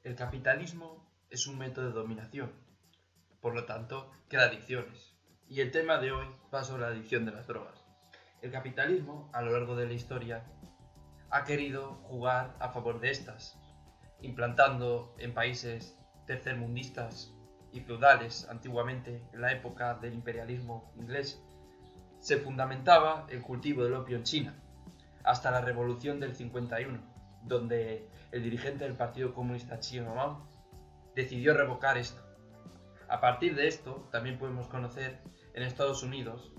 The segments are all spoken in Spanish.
El capitalismo es un método de dominación, por lo tanto, crea adicciones. Y el tema de hoy va sobre la adicción de las drogas. El capitalismo, a lo largo de la historia, ha querido jugar a favor de estas, implantando en países tercermundistas y feudales antiguamente, en la época del imperialismo inglés, se fundamentaba el cultivo del opio en China, hasta la revolución del 51, donde el dirigente del Partido Comunista chino Mao decidió revocar esto. A partir de esto, también podemos conocer en Estados Unidos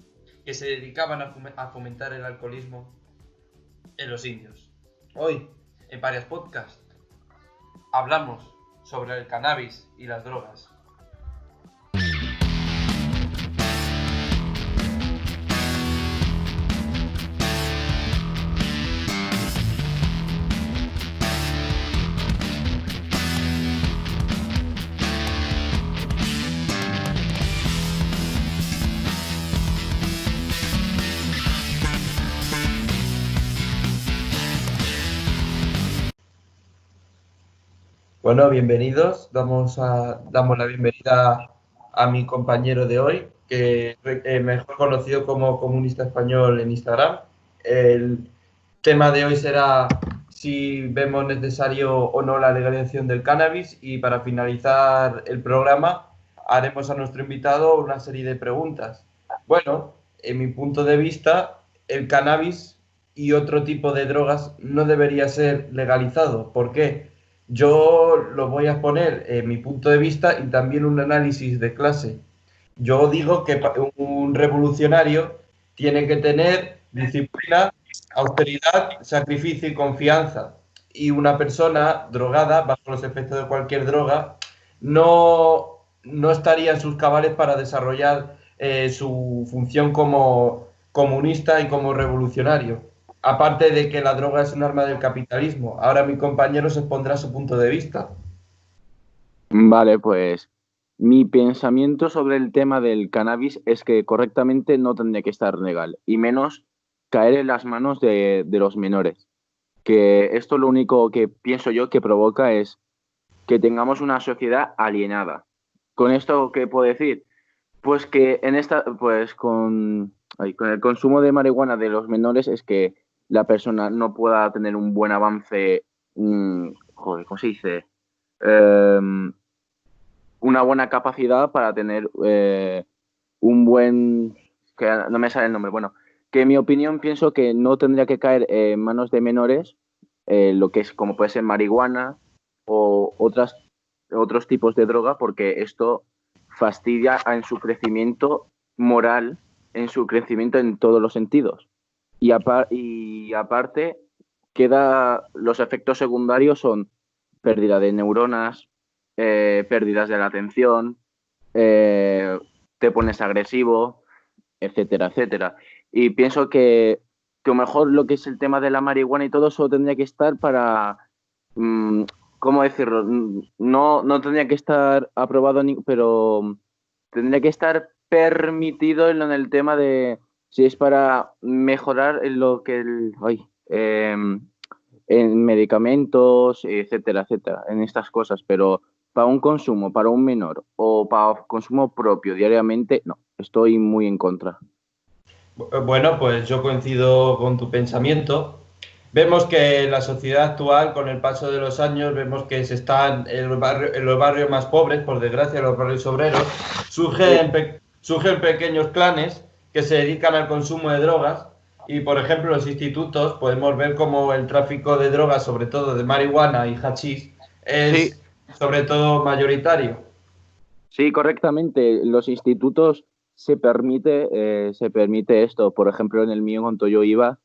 que se dedicaban a fomentar el alcoholismo en los indios. Hoy, en varios podcasts, hablamos sobre el cannabis y las drogas. Bueno, bienvenidos. Damos la bienvenida a mi compañero de hoy, que es mejor conocido como Comunista Español en Instagram. El tema de hoy será si vemos necesario o no la legalización del cannabis, y para finalizar el programa haremos a nuestro invitado una serie de preguntas. Bueno, en mi punto de vista, el cannabis y otro tipo de drogas no debería ser legalizado. ¿Por qué? Yo lo voy a exponer en mi punto de vista y también un análisis de clase. Yo digo que un revolucionario tiene que tener disciplina, austeridad, sacrificio y confianza. Y una persona drogada, bajo los efectos de cualquier droga, no estaría en sus cabales para desarrollar su función como comunista y como revolucionario. Aparte de que la droga es un arma del capitalismo. Ahora mi compañero se expondrá su punto de vista. Vale, pues mi pensamiento sobre el tema del cannabis es que correctamente no tendría que estar legal, y menos caer en las manos de los menores. Que esto lo único que pienso yo que provoca es que tengamos una sociedad alienada. ¿Con esto qué puedo decir? Pues que con el consumo de marihuana de los menores es que la persona no pueda tener un buen avance, ¿cómo se dice? Una buena capacidad para tener un buen... que no me sale el nombre, bueno, que en mi opinión pienso que no tendría que caer en manos de menores lo que es como puede ser marihuana o otros tipos de droga, porque esto fastidia en su crecimiento moral, en su crecimiento en todos los sentidos. Y aparte, los efectos secundarios son pérdida de neuronas, pérdidas de la atención, te pones agresivo, etcétera, etcétera. Y pienso que a lo mejor lo que es el tema de la marihuana y todo eso tendría que estar para, ¿cómo decirlo? No tendría que estar aprobado, pero tendría que estar permitido en el tema de si es para mejorar en lo que en medicamentos, etcétera, etcétera, en estas cosas, pero para un consumo, para un menor o para consumo propio diariamente, no, estoy muy en contra. Bueno, pues yo coincido con tu pensamiento. Vemos que la sociedad actual, con el paso de los años, vemos que se están en los barrios más pobres, por desgracia, en los barrios obreros, surgen pequeños clanes que se dedican al consumo de drogas. Y, por ejemplo, los institutos, podemos ver como el tráfico de drogas, sobre todo de marihuana y hachís, Sí, es sobre todo mayoritario. sí, correctamente. Los institutos se permite esto. Por ejemplo, en el mío, cuando yo iba,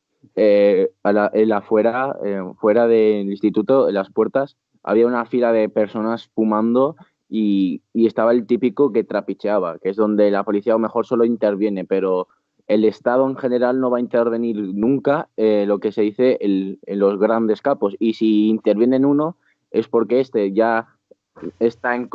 fuera del instituto, en las puertas, había una fila de personas fumando y estaba el típico que trapicheaba, que es donde la policía a lo mejor solo interviene, pero el Estado en general no va a intervenir nunca, lo que se dice en los grandes capos. Y si interviene en uno, es porque este ya está en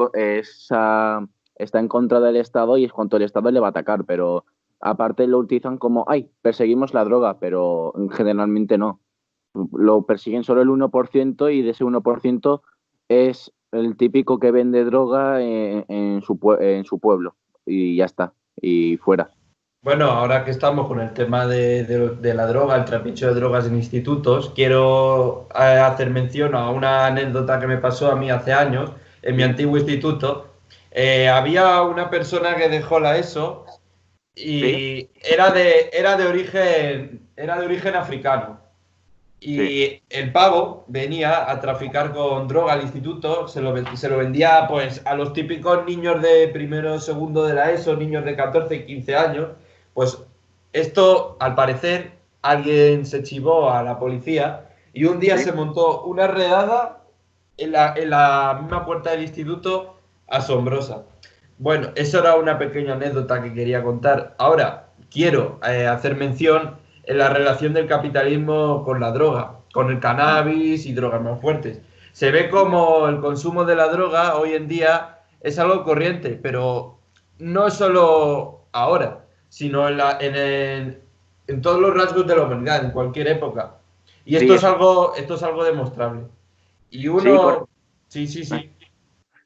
contra del Estado y es cuanto el Estado le va a atacar, pero aparte lo utilizan como, ay, perseguimos la droga, pero generalmente no. Lo persiguen solo el 1% y de ese 1% es el típico que vende droga en su pueblo y ya está, y fuera. Bueno, ahora que estamos con el tema de la droga, el trapicho de drogas en institutos, quiero hacer mención a una anécdota que me pasó a mí hace años en mi Sí, antiguo instituto. Había una persona que dejó la ESO sí, y era de origen africano. sí, Y el pavo venía a traficar con droga al instituto, se lo vendía pues a los típicos niños de primero o segundo de la ESO, niños de 14 y 15 años. Pues esto, al parecer, alguien se chivó a la policía y un día sí. se montó una redada en la misma puerta del instituto asombrosa. Bueno, eso era una pequeña anécdota que quería contar. Ahora, quiero hacer mención en la relación del capitalismo con la droga, con el Mm. cannabis y drogas más fuertes. Se ve como el consumo de la droga hoy en día es algo corriente, pero no solo ahora, sino en todos los rasgos de la humanidad, en cualquier época. Y Sí, eso. esto es algo demostrable. Y Sí, uno, sí, sí, sí,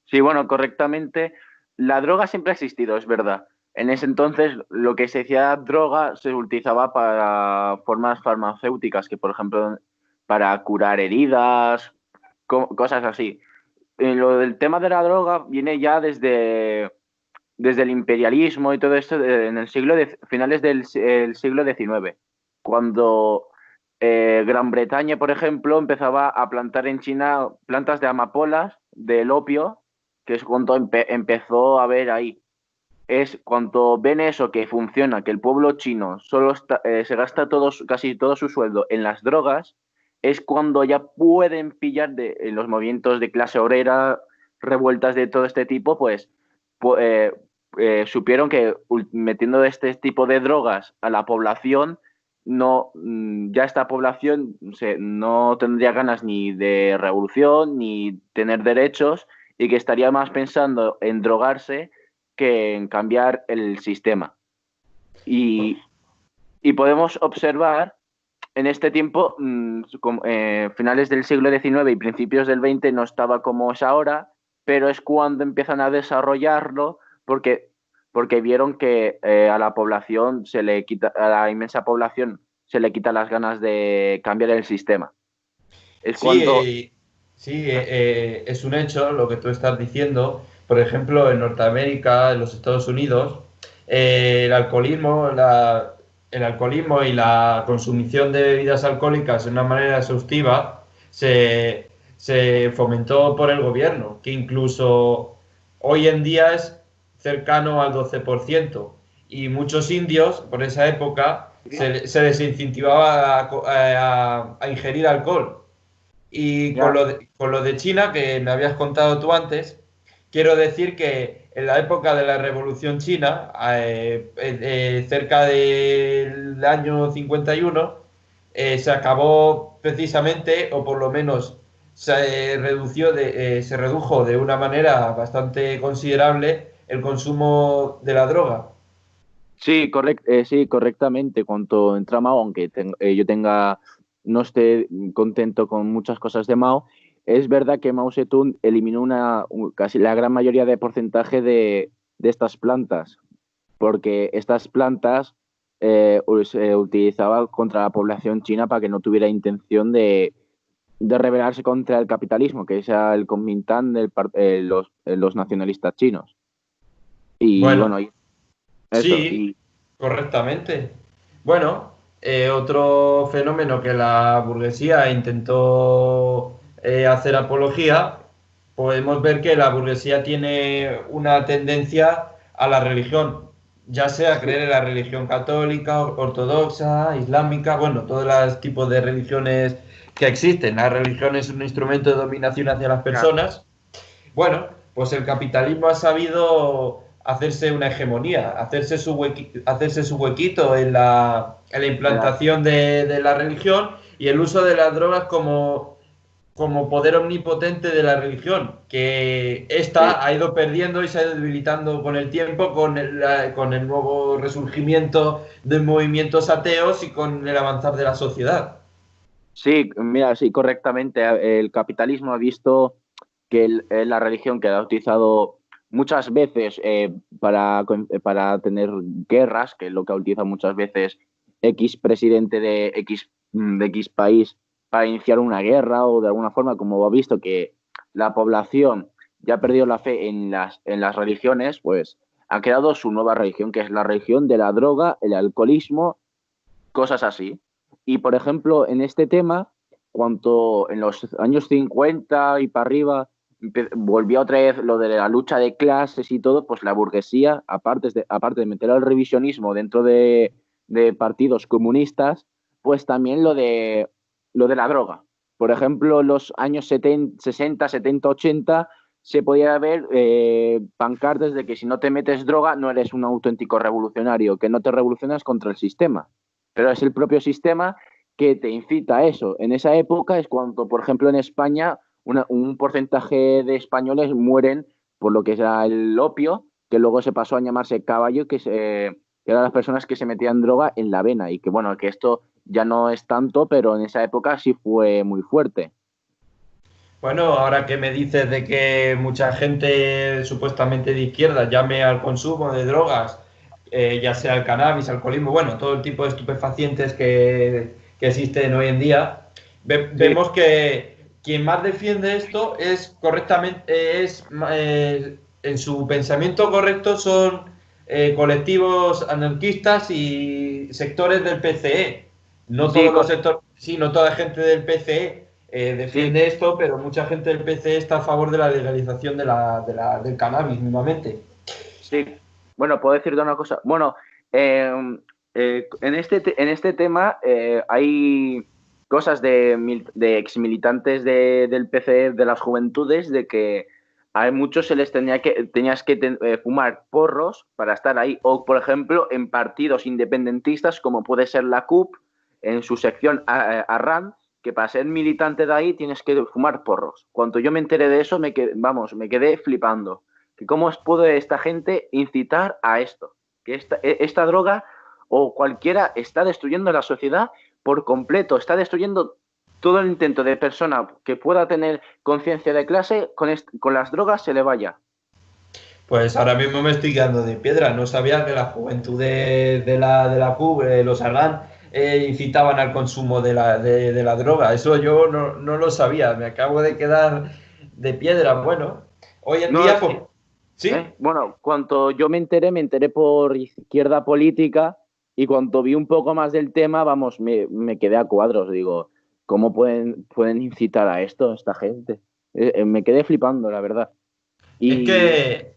sí, bueno, correctamente. La droga siempre ha existido, es verdad. En ese entonces, lo que se decía droga se utilizaba para formas farmacéuticas, que por ejemplo, para curar heridas, cosas así. Lo del tema de la droga viene ya desde el imperialismo y todo esto en el finales del el siglo XIX, cuando Gran Bretaña, por ejemplo, empezaba a plantar en China plantas de amapolas, del opio, que es cuando empezó a ver ahí. Es cuando ven eso que funciona, que el pueblo chino se gasta casi todo su sueldo en las drogas, es cuando ya pueden pillar en los movimientos de clase obrera, revueltas de todo este tipo, pues pu- eh, supieron que metiendo este tipo de drogas a la población, no, ya esta población no tendría ganas ni de revolución ni tener derechos y que estaría más pensando en drogarse que en cambiar el sistema. Y, y podemos observar en este tiempo, finales del siglo XIX y principios del XX no estaba como es ahora, pero es cuando empiezan a desarrollarlo porque vieron que a la población a la inmensa población se le quita las ganas de cambiar el sistema. Es sí, cuando... sí, es un hecho lo que tú estás diciendo. Por ejemplo, en Norteamérica, en los Estados Unidos, el alcoholismo y la consumición de bebidas alcohólicas de una manera exhaustiva se fomentó por el gobierno, que incluso hoy en día es cercano al 12%. Y muchos indios, por esa época, se les incentivaba a ingerir alcohol. Y Ya, con lo de China, que me habías contado tú antes, quiero decir que en la época de la Revolución China, cerca del año 51, se acabó precisamente, o por lo menos se redujo de una manera bastante considerable el consumo de la droga. sí, sí, correctamente. Cuanto entra Mao, aunque yo no esté contento con muchas cosas de Mao, es verdad que Mao Zedong eliminó casi la gran mayoría de porcentaje de estas plantas, porque estas plantas se utilizaban contra la población china para que no tuviera intención de rebelarse contra el capitalismo, que es el Kuomintang los nacionalistas chinos. Y Bueno, bueno, y eso. sí, Y correctamente. Bueno, otro fenómeno que la burguesía intentó hacer apología, podemos ver que la burguesía tiene una tendencia a la religión, ya sea creer en la religión católica, ortodoxa, islámica, bueno, todos los tipos de religiones que existen. La religión es un instrumento de dominación hacia las personas. Bueno, pues el capitalismo ha sabido hacerse una hegemonía, hacerse su huequito en la implantación de la religión y el uso de las drogas como poder omnipotente de la religión, que sí. esta ha ido perdiendo y se ha ido debilitando con el tiempo, con el nuevo resurgimiento de movimientos ateos y con el avanzar de la sociedad. Sí, mira, sí, correctamente. El capitalismo ha visto que es la religión que ha utilizado muchas veces para tener guerras, que es lo que ha utilizado muchas veces X presidente de X país para iniciar una guerra, o de alguna forma, como ha visto que la población ya ha perdido la fe en las religiones, pues ha creado su nueva religión, que es la religión de la droga, el alcoholismo, cosas así. Y, por ejemplo, en este tema, cuando en los años 50 y para arriba volvió otra vez lo de la lucha de clases y todo, pues la burguesía, aparte de meter al revisionismo dentro de partidos comunistas, pues también lo de la droga. Por ejemplo, en los años 60, 70, 80 se podía ver pancartas de que si no te metes droga no eres un auténtico revolucionario, que no te revolucionas contra el sistema. Pero es el propio sistema que te incita a eso. En esa época es cuando, por ejemplo, en España un porcentaje de españoles mueren por lo que era el opio, que luego se pasó a llamarse caballo, que eran las personas que se metían droga en la vena, y que bueno, que esto ya no es tanto, pero en esa época sí fue muy fuerte. Bueno, ahora que me dices de que mucha gente supuestamente de izquierda llame al consumo de drogas, ya sea el cannabis, alcoholismo, bueno, todo el tipo de estupefacientes que existen hoy en día, Sí, vemos que quien más defiende esto es correctamente, en su pensamiento correcto son colectivos anarquistas y sectores del PCE. No sí, todos los sectores, sí, no toda la gente del PCE sí, defiende esto, pero mucha gente del PC está a favor de la legalización del cannabis, mismamente. sí. Bueno, puedo decirte una cosa. Bueno, eh, en este tema hay cosas de exmilitantes del PC, de las juventudes, de que a muchos se les tenías que fumar porros para estar ahí. O, por ejemplo, en partidos independentistas, como puede ser la CUP, en su sección Arran, que para ser militante de ahí tienes que fumar porros. Cuando yo me enteré de eso, me quedé flipando. Que ¿cómo puede esta gente incitar a esto? Que esta droga o cualquiera está destruyendo la sociedad por completo, está destruyendo todo el intento de persona que pueda tener conciencia de clase, con las drogas se le vaya. Pues ahora mismo me estoy quedando de piedra. No sabía que la juventud de la PUB, los Arran, incitaban al consumo de la droga. Eso yo no lo sabía. Me acabo de quedar de piedra. Bueno, hoy en No, día, es pues, que, sí. bueno, cuando yo me enteré por izquierda política, y cuando vi un poco más del tema, vamos, me quedé a cuadros. Digo, ¿cómo pueden incitar a esto esta gente? Me quedé flipando, la verdad. Es Y, que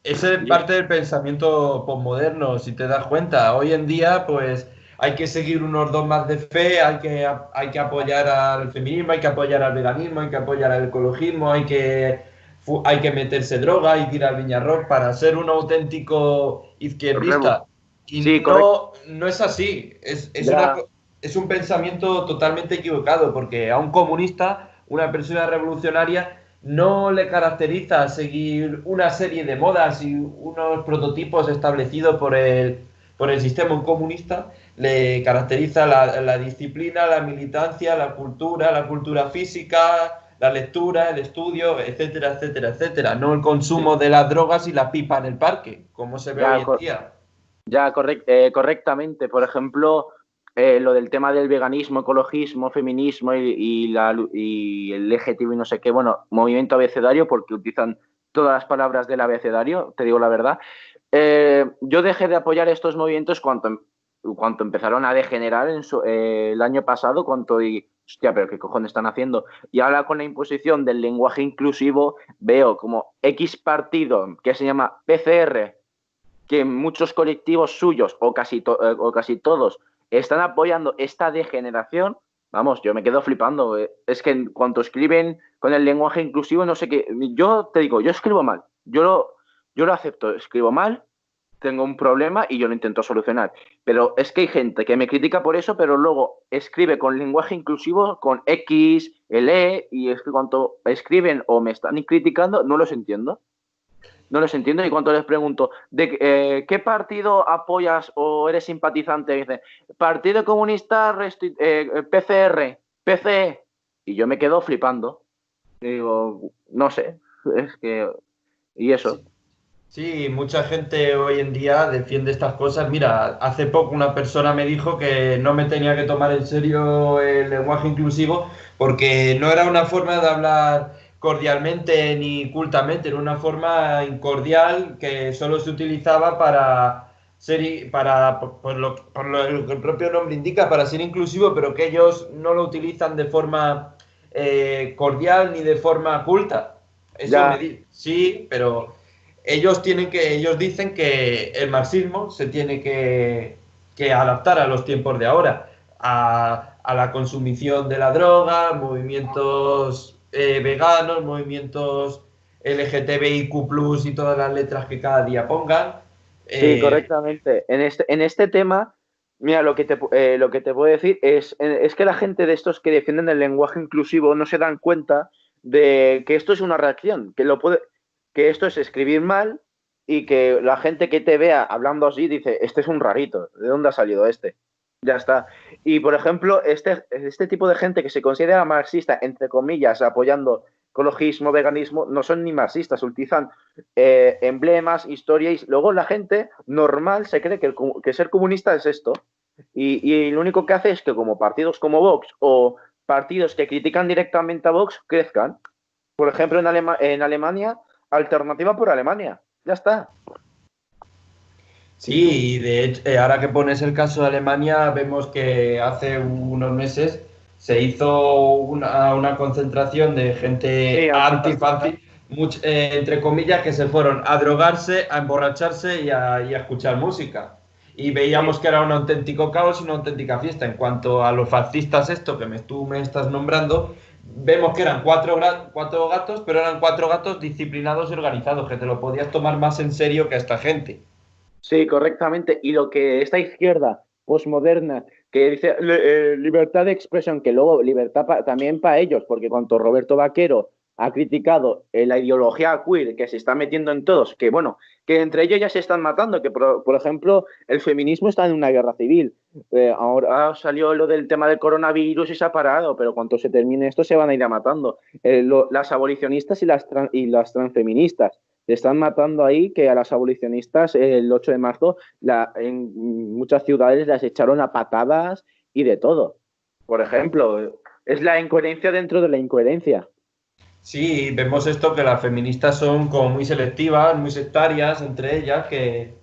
ese es y parte del pensamiento posmoderno, si te das cuenta. Hoy en día, pues hay que seguir unos dogmas de fe, hay que apoyar al feminismo, hay que apoyar al veganismo, hay que apoyar al ecologismo, hay que meterse droga, hay que ir al Viñarrock para ser un auténtico izquierdista. Y sí, correcto. no es así. Ya, Es un pensamiento totalmente equivocado, porque a un comunista, una persona revolucionaria, no le caracteriza seguir una serie de modas y unos prototipos establecidos por el sistema comunista. Le caracteriza la disciplina, la militancia, la cultura física, la lectura, el estudio, etcétera, etcétera, etcétera. No el consumo de las drogas y la pipa en el parque, como se ve hoy ya, en día. correctamente. Por ejemplo, lo del tema del veganismo, ecologismo, feminismo y el LGTB y no sé qué, bueno, movimiento abecedario, porque utilizan todas las palabras del abecedario, te digo la verdad. Yo dejé de apoyar estos movimientos cuando empezaron a degenerar el año pasado, hostia, pero ¿qué cojones están haciendo? Y ahora, con la imposición del lenguaje inclusivo, veo como X partido que se llama PCR, que muchos colectivos suyos o casi todos están apoyando esta degeneración. Vamos, yo me quedo flipando. Es que en cuanto escriben con el lenguaje inclusivo, no sé qué. Yo te digo, yo escribo mal. Yo lo acepto, escribo mal, tengo un problema y yo lo intento solucionar. Pero es que hay gente que me critica por eso, pero luego escribe con lenguaje inclusivo, con X, el E, y es que cuando escriben o me están criticando, no los entiendo. No los entiendo, y cuando les pregunto ¿qué partido apoyas o eres simpatizante? Dice, Partido Comunista PCR, PCE. Y yo me quedo flipando. Digo, no sé, es que... Y eso. Sí. Sí, mucha gente hoy en día defiende estas cosas. Mira, hace poco una persona me dijo que no me tenía que tomar en serio el lenguaje inclusivo porque no era una forma de hablar cordialmente ni cultamente, era una forma incordial que solo se utilizaba para por lo que el propio nombre indica, para ser inclusivo, pero que ellos no lo utilizan de forma cordial ni de forma culta. Ya, Sí, pero ellos dicen que el marxismo se tiene que adaptar a los tiempos de ahora, a la consumición de la droga, movimientos veganos, movimientos LGTBIQ+, y todas las letras que cada día pongan. sí, Eh, correctamente. En este tema, mira, lo que te puedo decir es que la gente de estos que defienden el lenguaje inclusivo no se dan cuenta de que esto es una reacción, que esto es escribir mal y que la gente que te vea hablando así dice, este es un rarito, ¿de dónde ha salido este? Ya está. Y, por ejemplo, este tipo de gente que se considera marxista, entre comillas, apoyando ecologismo, veganismo, no son ni marxistas, utilizan emblemas, historias. Luego la gente normal se cree que ser comunista es esto. Y lo único que hace es que como partidos como Vox o partidos que critican directamente a Vox crezcan. Por ejemplo, en Alemania, Alternativa por Alemania. Ya está. Sí, y de hecho, ahora que pones el caso de Alemania, vemos que hace unos meses se hizo una concentración de Sí, gente antifascista. entre comillas, que se fueron a drogarse, a emborracharse y a escuchar música. Y Sí, veíamos que era un auténtico caos y una auténtica fiesta. En cuanto a los fascistas, esto que tú me estás nombrando, vemos que eran cuatro gatos, pero eran cuatro gatos disciplinados y organizados, que te lo podías tomar más en serio que a esta gente. sí, correctamente. Y lo que esta izquierda posmoderna, que dice libertad de expresión, que luego libertad también para ellos, porque cuando Roberto Vaquero ha criticado la ideología queer que se está metiendo en todos, que bueno, que entre ellos ya se están matando, que por ejemplo el feminismo está en una guerra civil. Ahora salió lo del tema del coronavirus y se ha parado, pero cuando se termine esto se van a ir a matando. Las abolicionistas y las transfeministas se están matando ahí, que a las abolicionistas el 8 de marzo en muchas ciudades las echaron a patadas y de todo. Por ejemplo, es la incoherencia dentro de la incoherencia. Sí, vemos esto que las feministas son como muy selectivas, muy sectarias entre ellas, que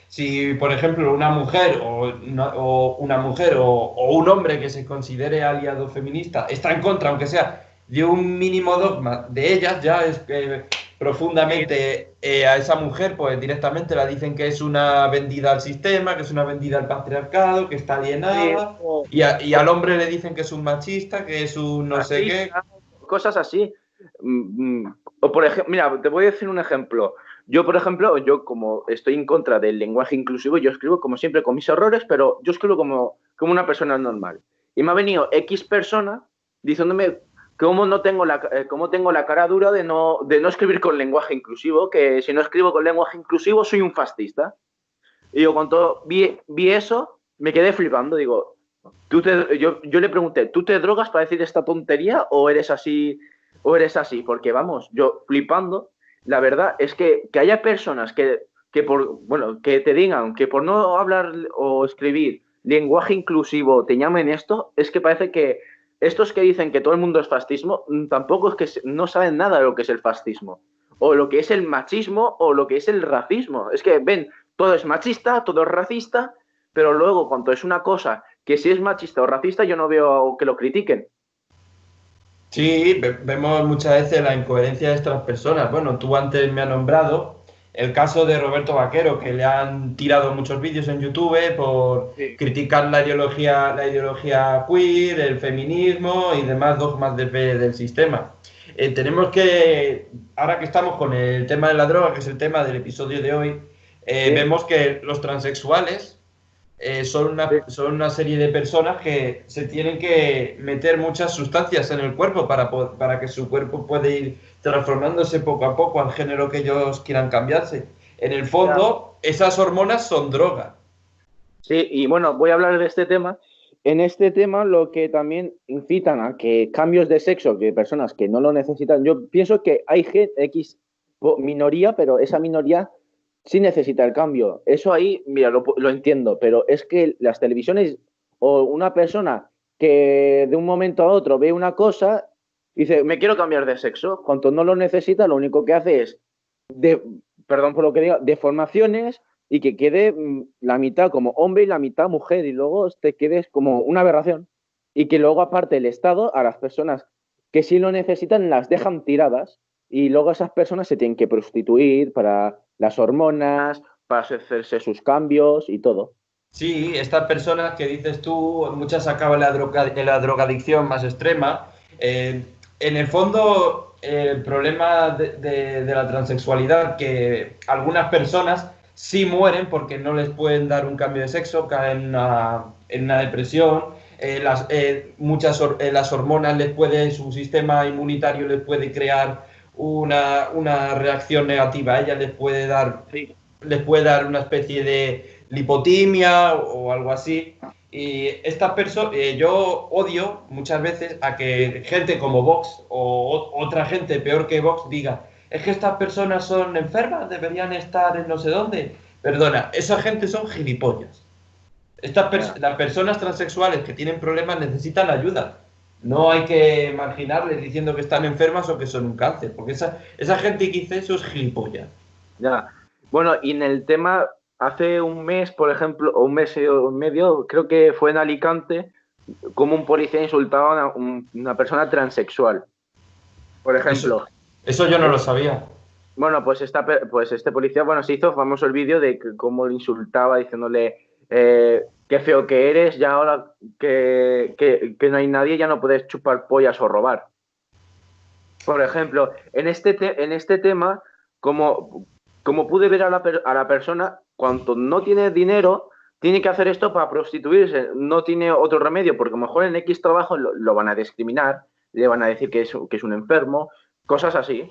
si, por ejemplo, una mujer o un hombre que se considere aliado feminista está en contra, aunque sea de un mínimo dogma de ellas, ya es que Sí, profundamente a esa mujer, pues directamente la dicen que es una vendida al sistema, que es una vendida al patriarcado, que está sí, alienada, y al hombre le dicen que es un machista, que es un no sé qué. racista, cosas así. O por ejemplo, mira, te voy a decir un ejemplo. Yo, por ejemplo, yo como estoy en contra del lenguaje inclusivo, yo escribo como siempre con mis errores, pero yo escribo como una persona normal. Y me ha venido X persona diciéndome cómo tengo la cara dura de no escribir con lenguaje inclusivo, que si no escribo con lenguaje inclusivo soy un fascista. Y yo cuando vi eso, me quedé flipando. Digo, yo le pregunté, ¿tú te drogas para decir esta tontería o eres así? ¿O eres así? Porque vamos, yo flipando, la verdad es que haya personas que te digan que por no hablar o escribir lenguaje inclusivo te llamen esto, es que parece que estos que dicen que todo el mundo es fascismo, tampoco es que no saben nada de lo que es el fascismo, o lo que es el machismo, o lo que es el racismo. Es que ven, todo es machista, todo es racista, pero luego cuando es una cosa que si es machista o racista, yo no veo que lo critiquen. Sí, vemos muchas veces la incoherencia de estas personas. Bueno, tú antes me has nombrado el caso de Roberto Vaquero, que le han tirado muchos vídeos en YouTube por Sí. criticar la ideología queer, el feminismo y demás dogmas de fe del sistema. Tenemos que, ahora que estamos con el tema de la droga, que es el tema del episodio de hoy, Sí, vemos que los transexuales sí. son una serie de personas que se tienen que meter muchas sustancias en el cuerpo para que su cuerpo pueda ir transformándose poco a poco al género que ellos quieran cambiarse. En el Ya. fondo, esas hormonas son droga. Sí, y bueno, voy a hablar de este tema en este tema lo que también incitan a que cambios de sexo, que personas que no lo necesitan, yo pienso que hay X minoría, pero esa minoría sí necesita el cambio. Eso ahí, mira, lo entiendo, pero es que las televisiones o una persona que de un momento a otro ve una cosa y dice, me quiero cambiar de sexo, cuando no lo necesita, lo único que hace es, de, perdón por lo que diga, deformaciones y que quede la mitad como hombre y la mitad mujer y luego te quedes como una aberración y que luego aparte el Estado a las personas que sí lo necesitan las dejan tiradas y luego esas personas se tienen que prostituir para las hormonas, para hacerse sus cambios y todo. Sí, estas personas que dices tú, muchas acaban en la drogadicción más extrema. En el fondo, el problema de la transexualidad, que algunas personas sí mueren porque no les pueden dar un cambio de sexo, caen en una depresión, las hormonas su sistema inmunitario les puede crear una reacción negativa, a ellas Sí. les puede dar una especie de lipotimia o algo así. Y estas personas, yo odio muchas veces a que gente como Vox o otra gente peor que Vox diga, es que estas personas son enfermas, deberían estar en no sé dónde. Perdona, esa gente son gilipollas. Yeah. Las personas transexuales que tienen problemas necesitan ayuda. No hay que marginarles diciendo que están enfermas o que son un cáncer, porque esa gente que dice eso es gilipollas. Ya. Bueno, y en el tema, hace un mes, por ejemplo, o un mes y medio, creo que fue en Alicante, como un policía insultaba una persona transexual. Por Eso, ejemplo, eso yo no lo sabía. bueno, pues, pues este policía, bueno, se hizo famoso el vídeo de cómo le insultaba diciéndole qué feo que eres, ya ahora que no hay nadie ya no puedes chupar pollas o robar. Por ejemplo, en este tema, como pude ver a a la persona, cuando no tiene dinero, tiene que hacer esto para prostituirse, no tiene otro remedio, porque a lo mejor en X trabajo lo van a discriminar, le van a decir que es un enfermo, cosas así.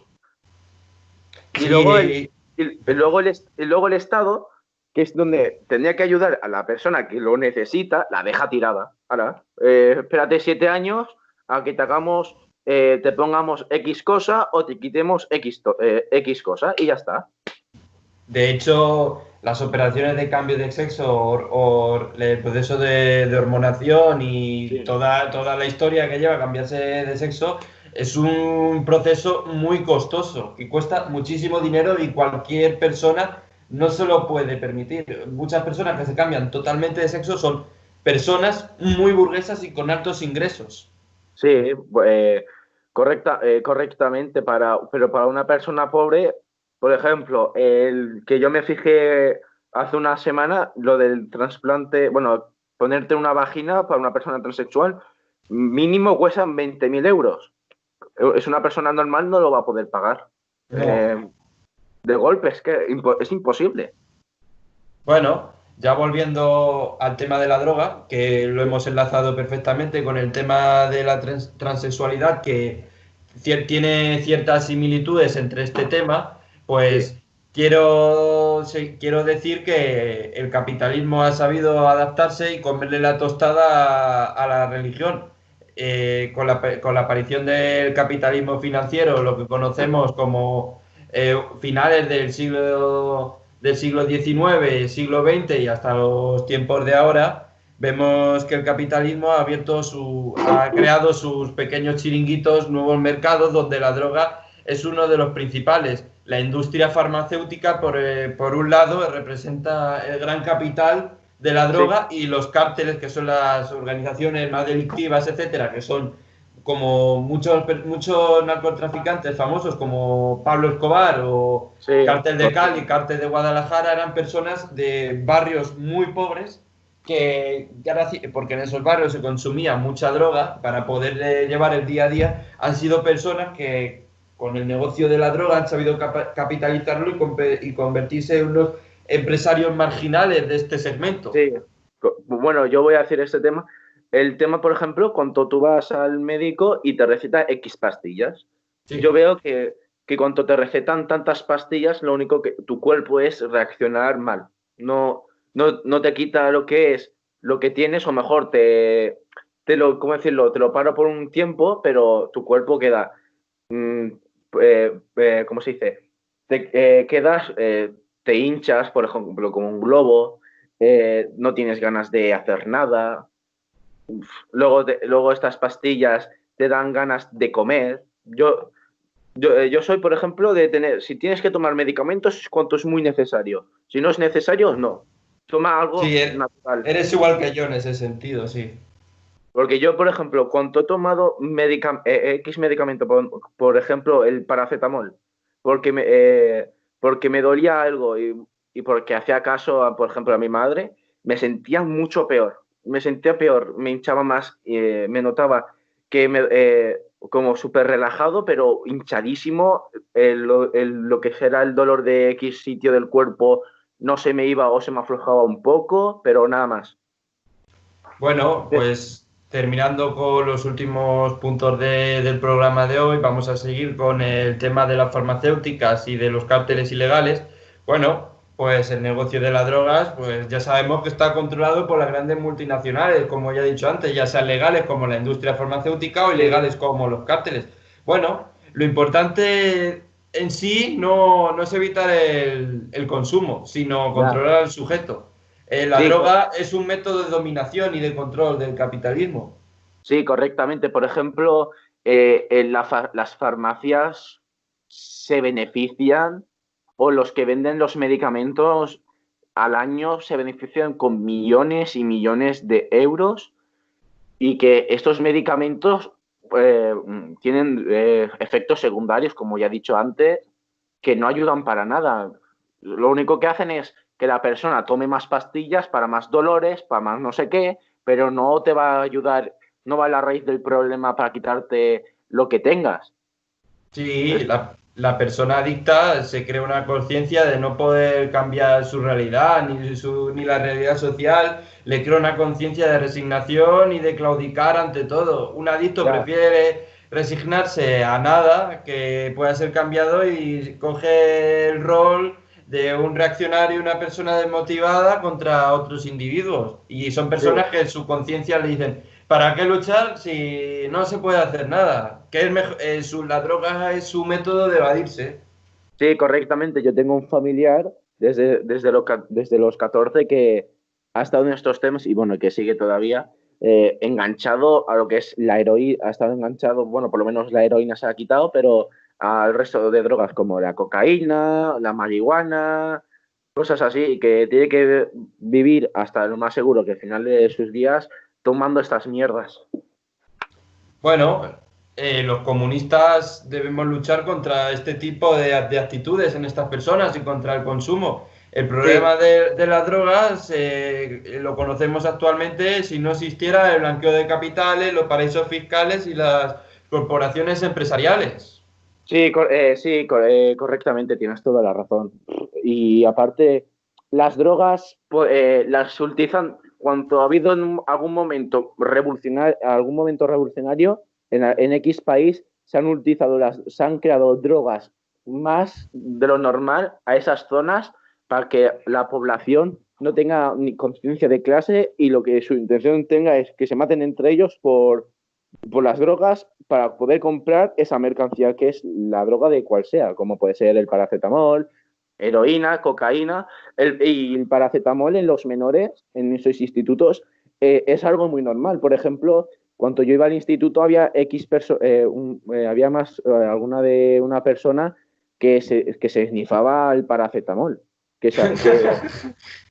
Y luego Sí, y luego el Estado, que es donde tendría que ayudar a la persona que lo necesita, la deja tirada. Ahora, espérate 7 años a que te hagamos, te pongamos X cosa o te quitemos X cosa y ya está. de hecho, las operaciones de cambio de sexo o el proceso de hormonación y Sí. toda la historia que lleva a cambiarse de sexo es un proceso muy costoso, que cuesta muchísimo dinero y cualquier persona no se lo puede permitir. Muchas personas que se cambian totalmente de sexo son personas muy burguesas y con altos ingresos. Sí, correctamente, pero para una persona pobre, por ejemplo, el que yo me fijé hace una semana, lo del trasplante, bueno, ponerte una vagina para una persona transexual, mínimo cuestan 20.000 euros. Es una persona normal no lo va a poder pagar. No. De golpe, es que es imposible. Bueno, ya volviendo al tema de la droga, que lo hemos enlazado perfectamente con el tema de la transexualidad, que tiene ciertas similitudes entre este tema, Sí, pues quiero decir que el capitalismo ha sabido adaptarse y comerle la tostada a la religión. Con la aparición del capitalismo financiero, lo que conocemos como finales del siglo XIX, siglo XX y hasta los tiempos de ahora, vemos que el capitalismo ha creado sus pequeños chiringuitos, nuevos mercados donde la droga es uno de los principales. La industria farmacéutica, por un lado, representa el gran capital de la sí, droga y los cárteles, que son las organizaciones más delictivas, etcétera, que son como muchos narcotraficantes famosos como Pablo Escobar o sí, Cártel de Cali, correcto. Cártel de Guadalajara, eran personas de barrios muy pobres porque en esos barrios se consumía mucha droga para poder llevar el día a día, han sido personas que con el negocio de la droga han sabido capitalizarlo y convertirse en unos empresarios marginales de este segmento. Sí, bueno, yo voy a decir este tema. El tema, por ejemplo, cuando tú vas al médico y te receta X pastillas, yo Sí, veo que cuando te recetan tantas pastillas, lo único que tu cuerpo es reaccionar mal. No te quita lo que es lo que tienes, o mejor ¿cómo decirlo? Te lo paro por un tiempo, pero tu cuerpo queda, mm, ¿cómo se dice? Quedas, te hinchas, por ejemplo, como un globo, no tienes ganas de hacer nada. Luego estas pastillas te dan ganas de comer. Yo soy, por ejemplo, de tener, si tienes que tomar medicamentos, es cuanto es muy necesario. Si no es necesario, no. Toma Sí, algo natural. eres igual que yo en ese sentido, sí. Porque yo, por ejemplo, cuando he tomado X medicamento, por ejemplo, el paracetamol, porque porque me dolía algo y porque hacía caso, por ejemplo, a mi madre, me sentía mucho peor. Me sentía peor, me hinchaba más, me notaba que como súper relajado, pero hinchadísimo. Lo que era el dolor de X sitio del cuerpo no se me iba o se me aflojaba un poco, pero nada más. Bueno, pues terminando con los últimos puntos del programa de hoy, vamos a seguir con el tema de las farmacéuticas y de los cárteles ilegales. Bueno, pues el negocio de las drogas, pues ya sabemos que está controlado por las grandes multinacionales, como ya he dicho antes, ya sean legales como la industria farmacéutica o ilegales como los cárteles. Bueno, lo importante en sí no es evitar el consumo, sino Ya. controlar al sujeto. La Sí, droga es un método de dominación y de control del capitalismo. sí, correctamente. Por ejemplo, las farmacias se benefician o los que venden los medicamentos al año se benefician con millones y millones de euros y que estos medicamentos tienen efectos secundarios, como ya he dicho antes, que no ayudan para nada. Lo único que hacen es que la persona tome más pastillas para más dolores, para más no sé qué, pero no te va a ayudar, no va a la raíz del problema para quitarte lo que tengas. Sí, la persona adicta se crea una conciencia de no poder cambiar su realidad ni la realidad social, le crea una conciencia de resignación y de claudicar ante todo. Un adicto Ya, prefiere resignarse a nada que pueda ser cambiado y coge el rol de un reaccionario, una persona desmotivada contra otros individuos. Y son sí. personas que en su conciencia le dicen, ¿para qué luchar si no se puede hacer nada? Que es la droga es su método de evadirse. Sí, correctamente. Yo tengo un familiar desde los 14 que ha estado en estos temas y bueno, que sigue todavía enganchado a lo que es la heroína, ha estado enganchado, bueno, por lo menos la heroína se ha quitado, pero al resto de drogas como la cocaína, la marihuana, cosas así, y que tiene que vivir hasta lo más seguro que al final de sus días tomando estas mierdas. Bueno, los comunistas debemos luchar contra este tipo de actitudes en estas personas y contra el consumo. El Sí, problema de las drogas lo conocemos actualmente si no existiera el blanqueo de capitales, los paraísos fiscales y las corporaciones empresariales. sí, correctamente, tienes toda la razón. Y aparte, las drogas las utilizan cuando ha habido algún momento revolucionario en X país, se han creado drogas más de lo normal a esas zonas para que la población no tenga ni conciencia de clase y lo que su intención tenga es que se maten entre ellos por las drogas para poder comprar esa mercancía que es la droga de cual sea, como puede ser el paracetamol, heroína, cocaína. Y el paracetamol en los menores, en esos institutos, es algo muy normal. Por ejemplo, cuando yo iba al instituto había había más alguna de una persona que se esnifaba el paracetamol.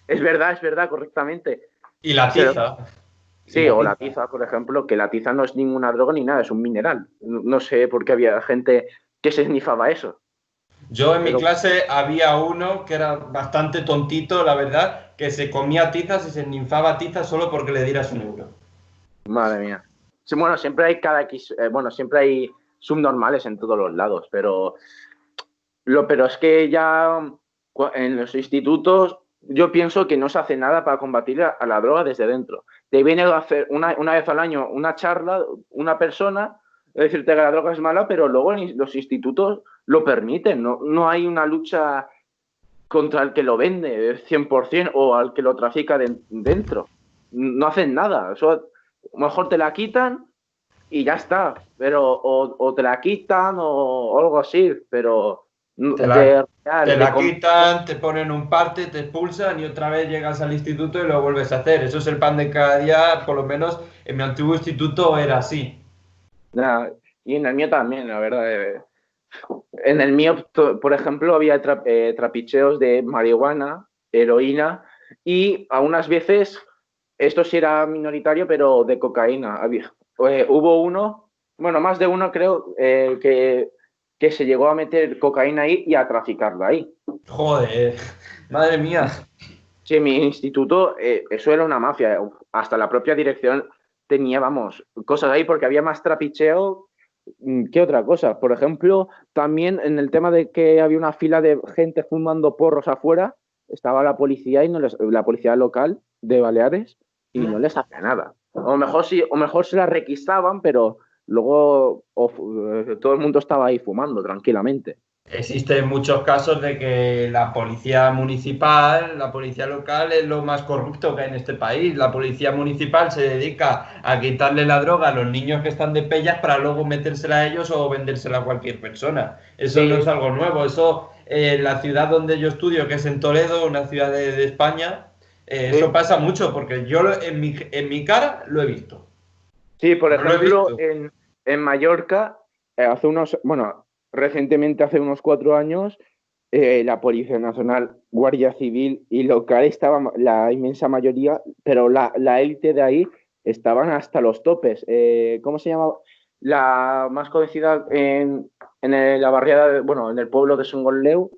Es verdad, correctamente. Y la Se, tiza. Y Sí, la o la tiza. tiza, por ejemplo, que la tiza no es ninguna droga ni nada, es un mineral. No sé por qué había gente que se esnifaba eso, Yo en mi pero clase había uno que era bastante tontito, la verdad, que se comía tizas y se ninfaba tizas solo porque le dieras un euro. madre mía. Sí, bueno, siempre hay bueno, siempre hay subnormales en todos los lados, pero es que ya en los institutos yo pienso que no se hace nada para combatir a la droga desde dentro. Te viene a hacer una vez al año una charla, una persona, decirte que la droga es mala, pero luego los institutos lo permiten. No hay una lucha contra el que lo vende 100% o al que lo trafica dentro. no hacen nada. Eso, a lo mejor te la quitan y ya está. Pero, o te la quitan o algo así, pero Te la, te de la quitan, te ponen un parte, te expulsan y otra vez llegas al instituto y lo vuelves a hacer. Eso es el pan de cada día, por lo menos en mi antiguo instituto era así. nada. Y en el mío también, la verdad. En el mío, por ejemplo, había trapicheos de marihuana, heroína y a unas veces, esto sí era minoritario, pero de cocaína. Hubo uno, bueno, más de uno creo, que se llegó a meter cocaína ahí y a traficarla ahí. Joder, madre mía. Sí, mi instituto, eso era una mafia. Hasta la propia dirección tenía, vamos, cosas ahí porque había más trapicheo que otra cosa. Por ejemplo, también en el tema de que había una fila de gente fumando porros afuera, estaba la policía y la policía local de Baleares y no ¿Mm? les hacía nada. O mejor sí, o mejor se la requisaban, pero luego todo el mundo estaba ahí fumando tranquilamente. Existen muchos casos de que la policía municipal, la policía local es lo más corrupto que hay en este país. La policía municipal se dedica a quitarle la droga a los niños que están de pellas para luego metérsela a ellos o vendérsela a cualquier persona. Eso no es Sí, algo nuevo. Eso, en la ciudad donde yo estudio, que es en Toledo, una ciudad de España, eso sí. pasa mucho porque yo en mi cara lo he visto. Sí, por Yo lo he ejemplo, visto. en Mallorca, bueno, recientemente hace unos 4 años, la Policía Nacional, Guardia Civil y local estaban, la inmensa mayoría, pero la élite de ahí estaban hasta los topes. ¿Cómo se llama? La más conocida la barriada, bueno, en el pueblo de Songoleu,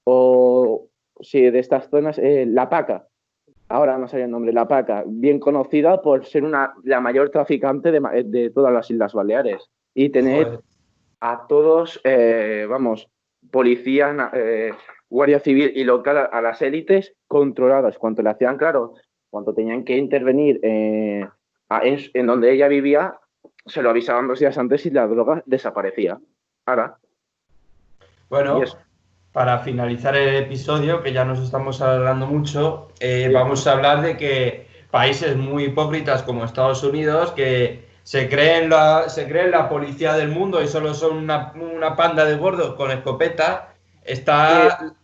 o sí, de estas zonas, La Paca. Ahora no sabía el nombre, La Paca, bien conocida por ser la mayor traficante de todas las Islas Baleares y tener Joder. a todos, vamos, policía, guardia civil y local a las élites controladas. Cuando le hacían, claro, cuando tenían que intervenir en donde ella vivía, se lo avisaban 2 días antes y la droga desaparecía. Ahora, y Bueno, eso. para finalizar el episodio, que ya nos estamos alargando mucho, Sí, vamos a hablar de que países muy hipócritas como Estados Unidos, que se creen la policía del mundo y solo son una panda de gordos con escopeta, sí,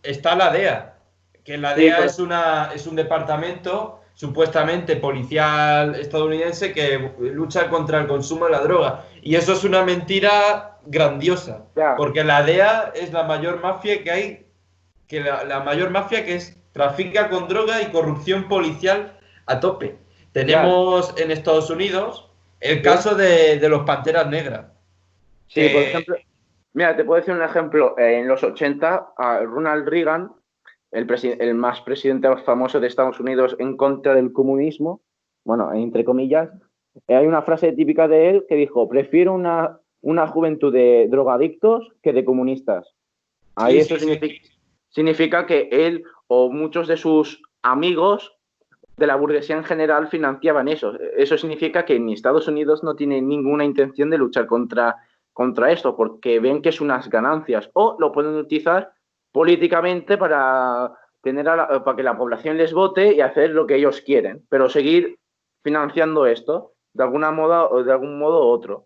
está la DEA, que la sí, DEA es un departamento supuestamente policial estadounidense que lucha contra el consumo de la droga. Y eso es una mentira grandiosa. ya, Porque la DEA es la mayor mafia que hay, que la mayor mafia que es trafica con droga y corrupción policial a tope. ya, Tenemos en Estados Unidos el sí. caso de los Panteras Negras, Sí, por que ejemplo, mira, te puedo decir un ejemplo. En los 80, a Ronald Reagan, el más presidente famoso de Estados Unidos en contra del comunismo, bueno, entre comillas, hay una frase típica de él que dijo, prefiero una juventud de drogadictos que de comunistas. Ahí sí, eso sí, sí. significa que él o muchos de sus amigos de la burguesía en general financiaban eso. Eso significa que ni Estados Unidos no tiene ninguna intención de luchar contra esto, porque ven que es unas ganancias, o lo pueden utilizar políticamente para para que la población les vote y hacer lo que ellos quieren, pero seguir financiando esto de alguna moda o de algún modo u otro.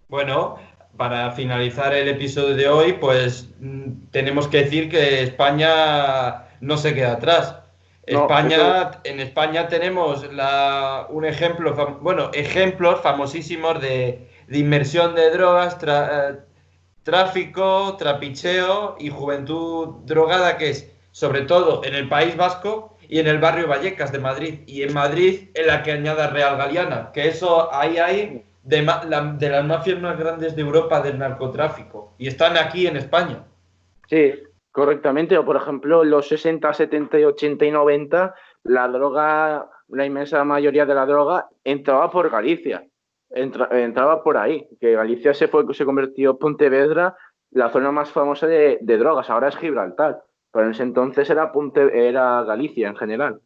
Bueno, para finalizar el episodio de hoy, pues tenemos que decir que España no se queda atrás. No, eso En España tenemos un ejemplo, bueno, ejemplos famosísimos de inmersión de drogas, tráfico, trapicheo y juventud drogada, que es sobre todo en el País Vasco y en el barrio Vallecas de Madrid. Y en Madrid, en la que añada Real Galiana, que eso ahí hay de las mafias más grandes de Europa del narcotráfico. Y están aquí en España. sí, correctamente. O por ejemplo, en los 60, 70, 80 y 90, la droga, la inmensa mayoría de la droga entraba por Galicia. Entraba por ahí. Que Galicia se convirtió en Pontevedra, la zona más famosa de drogas. Ahora es Gibraltar. Pero en ese entonces era Galicia en general.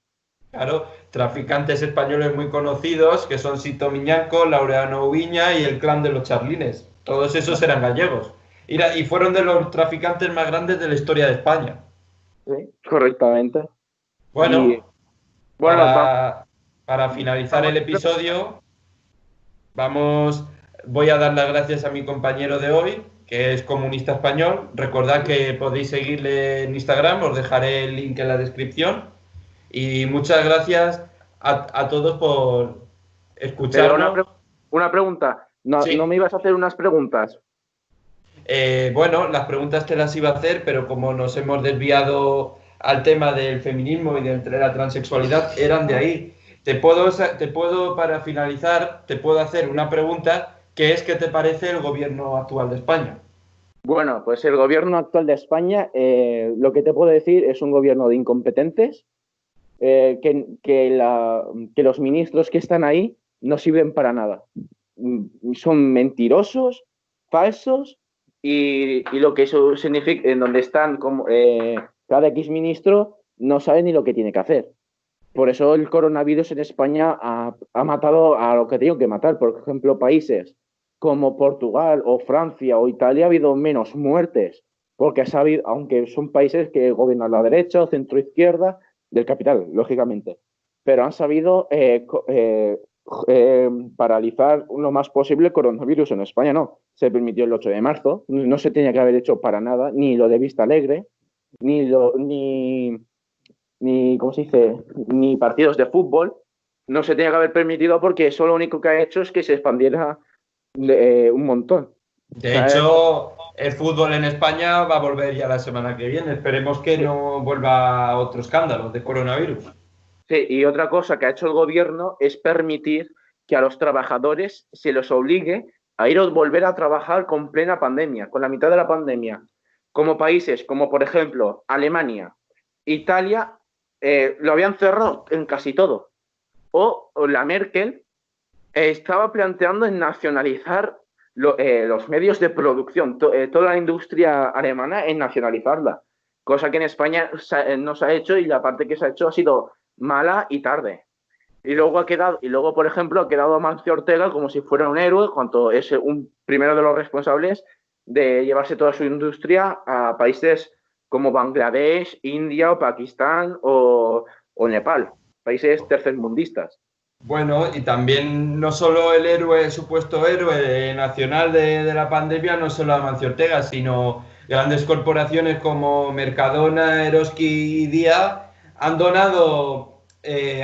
Claro, traficantes españoles muy conocidos, que son Sito Miñanco, Laureano Ubiña y el clan de los Charlines. Todos esos eran gallegos. Y fueron de los traficantes más grandes de la historia de España. Sí, correctamente. Y Bueno, bueno, para, para finalizar el episodio, voy a dar las gracias a mi compañero de hoy, que es comunista español. Recordad que podéis seguirle en Instagram, os dejaré el link en la descripción. Y muchas gracias a todos por Pero escucharnos. una pregunta, ¿no Sí. me ibas a hacer unas preguntas? Bueno, las preguntas te las iba a hacer, pero como nos hemos desviado al tema del feminismo y de la transexualidad, eran de ahí. Para finalizar, te puedo hacer una pregunta, que es ¿qué te parece el gobierno actual de España? Bueno, pues el gobierno actual de España, lo que te puedo decir es un gobierno de incompetentes, que los ministros que están ahí no sirven para nada. Son mentirosos, falsos, y lo que eso significa, en donde están como, cada X ministro no sabe ni lo que tiene que hacer. Por eso el coronavirus en España ha matado a lo que tengo que matar. Por ejemplo, países como Portugal o Francia o Italia ha habido menos muertes, porque ha sabido, aunque son países que gobiernan la derecha o centro izquierda, del capital, lógicamente, pero han sabido paralizar lo más posible el coronavirus. En España no, se permitió el 8 de marzo, no se tenía que haber hecho para nada, ni lo de Vista Alegre, ni ¿cómo se dice? Ni partidos de fútbol, no se tenía que haber permitido porque eso lo único que ha hecho es que se expandiera un montón. O De sea, hecho, el fútbol en España va a volver ya la semana que viene. Esperemos que sí, no vuelva a otro escándalo de coronavirus. sí, y otra cosa que ha hecho el gobierno es permitir que a los trabajadores se los obligue a ir a volver a trabajar con plena pandemia, con la mitad de la pandemia, como países como por ejemplo Alemania, Italia, lo habían cerrado en casi todo. O la Merkel estaba planteando en nacionalizar los medios de producción, toda la industria alemana en nacionalizarla, cosa que en España no se ha hecho, y la parte que se ha hecho ha sido mala y tarde. Y luego, por ejemplo, ha quedado Amancio Ortega como si fuera un héroe, cuanto es un primero de los responsables de llevarse toda su industria a países como Bangladesh, India o Pakistán o Nepal, países tercermundistas. Bueno, y también no solo el héroe, el supuesto héroe nacional de la pandemia, no solo Amancio Ortega, sino grandes corporaciones como Mercadona, Eroski y Día han donado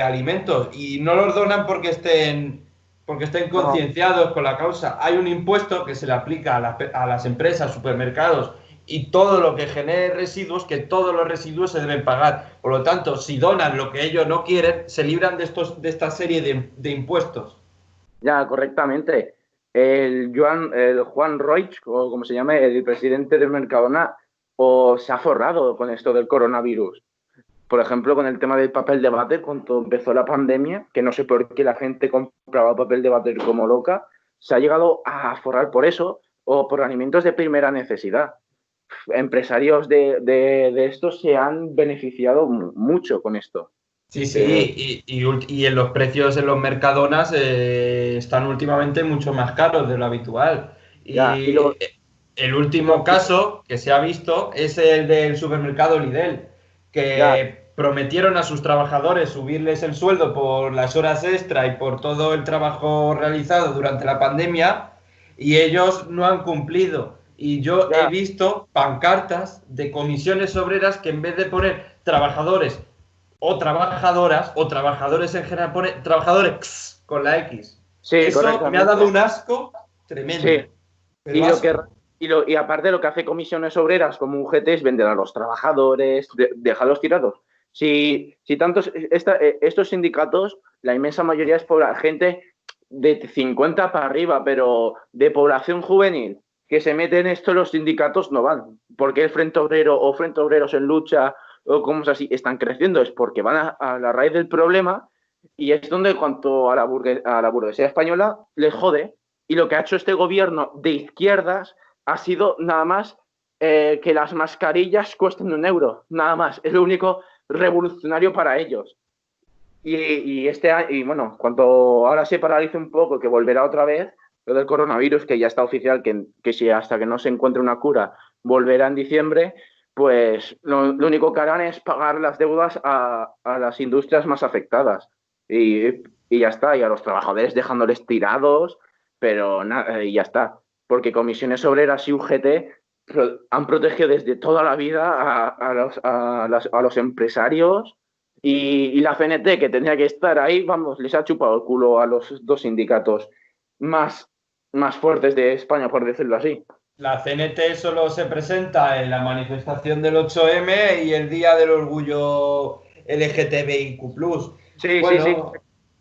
alimentos y no los donan porque estén No, concienciados con la causa. Hay un impuesto que se le aplica a las empresas, supermercados y todo lo que genere residuos, que todos los residuos se deben pagar. Por lo tanto, si donan lo que ellos no quieren, se libran de esta serie de impuestos. ya, correctamente. El Juan Roig, o como se llama, el presidente del Mercadona, se ha forrado con esto del coronavirus. Por ejemplo, con el tema del papel de váter, cuando empezó la pandemia, que no sé por qué la gente compraba papel de váter como loca, se ha llegado a forrar por eso o por alimentos de primera necesidad. Empresarios de estos se han beneficiado mucho con esto. Sí, Eh, sí, y en los precios en los Mercadonas están últimamente mucho más caros de lo habitual. ya, Y el último y caso que se ha visto es el del supermercado Lidl, ya, que prometieron a sus trabajadores subirles el sueldo por las horas extra y por todo el trabajo realizado durante la pandemia, y ellos no han cumplido. Y yo he ya, visto pancartas de comisiones obreras que en vez de poner trabajadores o trabajadoras o trabajadores en general, pone trabajadores con la X. sí, Eso me ha dado correctamente. un asco Sí, tremendo, pero y lo que asco. y aparte lo que hace comisiones obreras como UGT es vender a los trabajadores, dejarlos tirados. Si tantos estos sindicatos, la inmensa mayoría es gente de 50 para arriba, pero de población juvenil que se mete en esto, los sindicatos no van. Porque el Frente Obrero o Frente Obreros en Lucha o cosas así están creciendo, es porque van a la raíz del problema, y es donde cuanto a a la burguesía española le jode. Y lo que ha hecho este gobierno de izquierdas ha sido nada más que las mascarillas cuesten 1 euro, nada más. Es lo único revolucionario para ellos. Y bueno, cuando ahora se paralice un poco, que volverá otra vez, lo del coronavirus, que ya está oficial, que si hasta que no se encuentre una cura volverá en diciembre, pues lo único que harán es pagar las deudas a las industrias más afectadas. y ya está, y a los trabajadores dejándoles tirados, pero nada, y ya está. Porque Comisiones Obreras y UGT han protegido desde toda la vida a los empresarios y la CNT, que tenía que estar ahí, vamos, les ha chupado el culo a los dos sindicatos más, más fuertes de España, por decirlo así. La CNT solo se presenta en la manifestación del 8M y el Día del Orgullo LGTBIQ+. Sí, sí, sí, Bueno,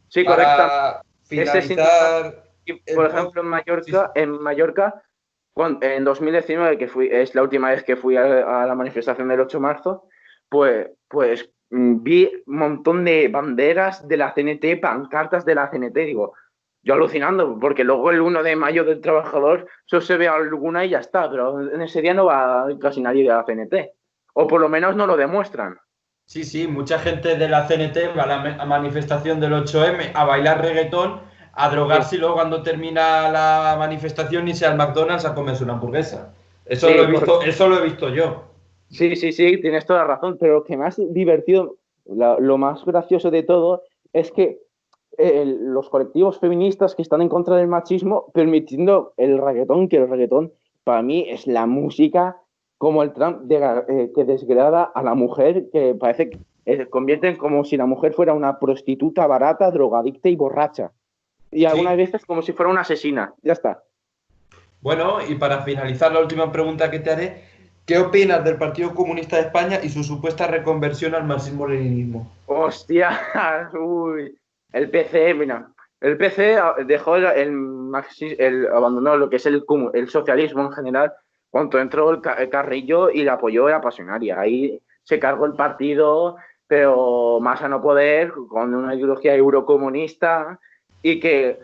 sí, correctamente. para Ese sindicato, finalizar por el ejemplo, en sí, sí. Mallorca, en 2019, que es la última vez que fui a la manifestación del 8 de marzo, vi un montón de banderas de la CNT, pancartas de la CNT, digo, yo alucinando, porque luego el 1 de mayo del trabajador solo se ve alguna y ya está, pero en ese día no va casi nadie de la CNT, o por lo menos no lo demuestran. Sí, sí, mucha gente de la CNT va a la manifestación del 8M a bailar reggaetón, a Sí, drogarse y luego cuando termina la manifestación irse al McDonald's a comerse una hamburguesa. sí, Eso lo he visto yo. sí, sí, sí, tienes toda la razón, pero lo que más divertido, lo más gracioso de todo es que los colectivos feministas que están en contra del machismo permitiendo el reggaetón, que el reggaetón para mí es la música como el Trump que desgrada a la mujer, que parece que convierten como si la mujer fuera una prostituta barata, drogadicta y borracha. Y algunas Sí. veces como si fuera una asesina. Ya está. Bueno, y para finalizar la última pregunta que te haré, ¿qué opinas del Partido Comunista de España y su supuesta reconversión al marxismo-leninismo? Hostia, uy. El PC, mira, el PC dejó abandonó lo que es el socialismo en general cuando entró el Carrillo y le apoyó a Pasionaria. Ahí se cargó el partido, pero más a no poder, con una ideología eurocomunista y que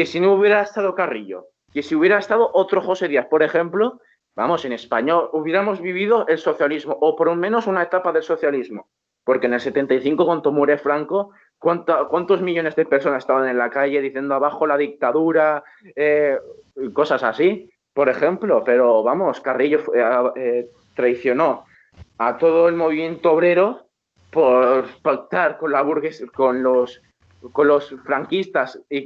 si no hubiera estado Carrillo, que si hubiera estado otro José Díaz, por ejemplo, vamos, en español, hubiéramos vivido el socialismo, o por lo menos una etapa del socialismo. Porque en el 75, cuando muere Franco, ¿cuántos millones de personas estaban en la calle diciendo abajo la dictadura? Cosas así, por ejemplo. Pero vamos, Carrillo traicionó a todo el movimiento obrero por pactar con los franquistas y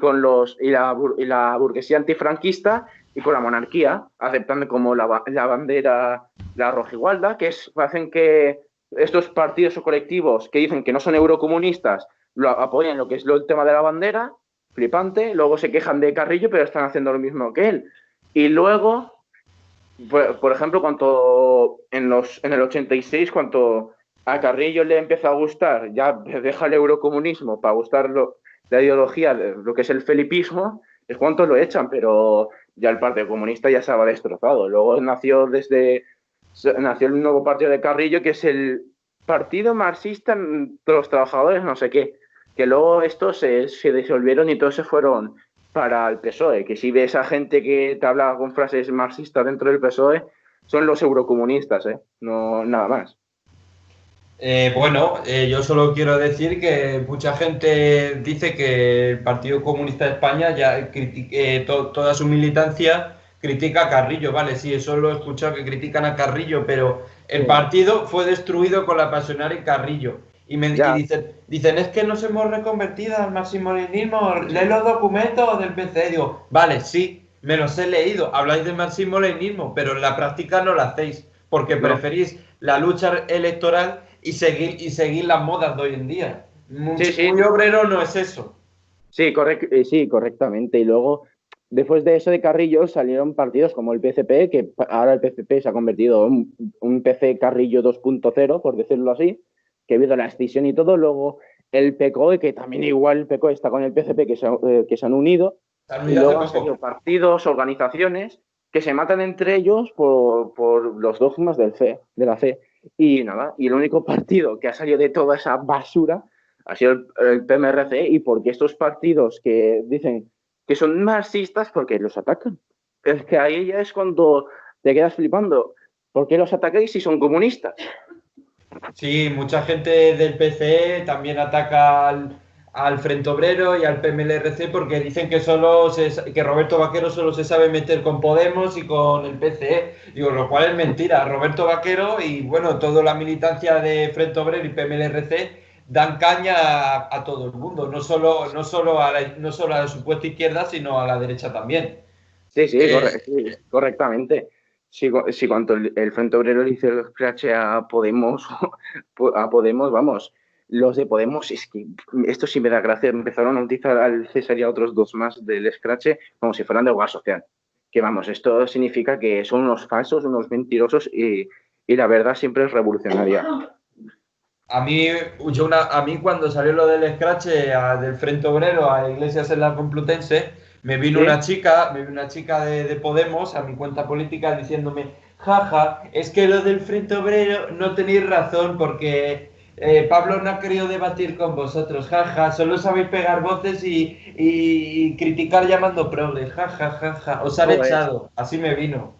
la burguesía antifranquista y con la monarquía, aceptando como la bandera la rojigualda, hacen que estos partidos o colectivos que dicen que no son eurocomunistas apoyan lo que es el tema de la bandera, flipante, luego se quejan de Carrillo, pero están haciendo lo mismo que él. Y luego, por ejemplo, en el 86, cuando a Carrillo le empieza a gustar, ya deja el eurocomunismo para gustarlo la ideología de lo que es el felipismo, es cuando lo echan, pero ya el Partido Comunista ya estaba destrozado. Luego nació el nuevo partido de Carrillo, que es el Partido Marxista de los Trabajadores, no sé qué, que luego estos se disolvieron y todos se fueron para el PSOE, que si ves a gente que te habla con frases marxistas dentro del PSOE, son los eurocomunistas, no nada más. Yo solo quiero decir que mucha gente dice que el Partido Comunista de España toda su militancia critica a Carrillo, vale, sí, eso lo he escuchado que critican a Carrillo, pero el Sí. partido fue destruido con la pasionaria Carrillo. Y Ya, dicen, es que nos hemos reconvertido al marxismo-leninismo, lee los documentos del PC. Digo, vale, sí, me los he leído, habláis del marxismo-leninismo, pero en la práctica no lo hacéis, porque no. preferís la lucha electoral y seguir las modas de hoy en día. Sí, sí, Muy obrero no es eso. sí, sí, correctamente. Y luego, después de eso de Carrillo, salieron partidos como el PCP, que ahora el PCP se ha convertido en un PC Carrillo 2.0, por decirlo así, que ha habido la escisión y todo. Luego el PCOE, que también igual el PCOE está con el PCP, que se han unido. Se han Y unido hace luego han salido poco. partidos, organizaciones, que se matan entre ellos por los dogmas de la fe. Y nada, y el único partido que ha salido de toda esa basura ha sido el PMRC, y porque estos partidos que dicen que son marxistas, porque los atacan. Es que ahí ya es cuando te quedas flipando. ¿Por qué los atacáis si son comunistas? Sí, mucha gente del PCE también ataca al Frente Obrero y al PMLRC porque dicen que Roberto Vaquero solo se sabe meter con Podemos y con el PCE. Digo, lo cual es mentira. Roberto Vaquero y bueno, toda la militancia de Frente Obrero y PMLRC dan caña a todo el mundo, no solo a la supuesta izquierda, sino a la derecha también. Sí, sí, sí, correctamente. Si cuando el Frente Obrero le hizo el scratch a Podemos, vamos, los de Podemos, es que esto sí me da gracia, empezaron a utilizar al César y a otros dos más del scratch como si fueran de Hogar Social. Que vamos, esto significa que son unos falsos, unos mentirosos y la verdad siempre es revolucionaria. A mí, a mí cuando salió lo del Scratch del Frente Obrero a Iglesias en la Complutense, me vino una chica de Podemos a mi cuenta política diciéndome, jaja, es que lo del Frente Obrero no tenéis razón porque Pablo no ha querido debatir con vosotros, jaja, solo sabéis pegar voces y criticar llamando progres, jaja, jaja, os han Pues, echado, así me vino.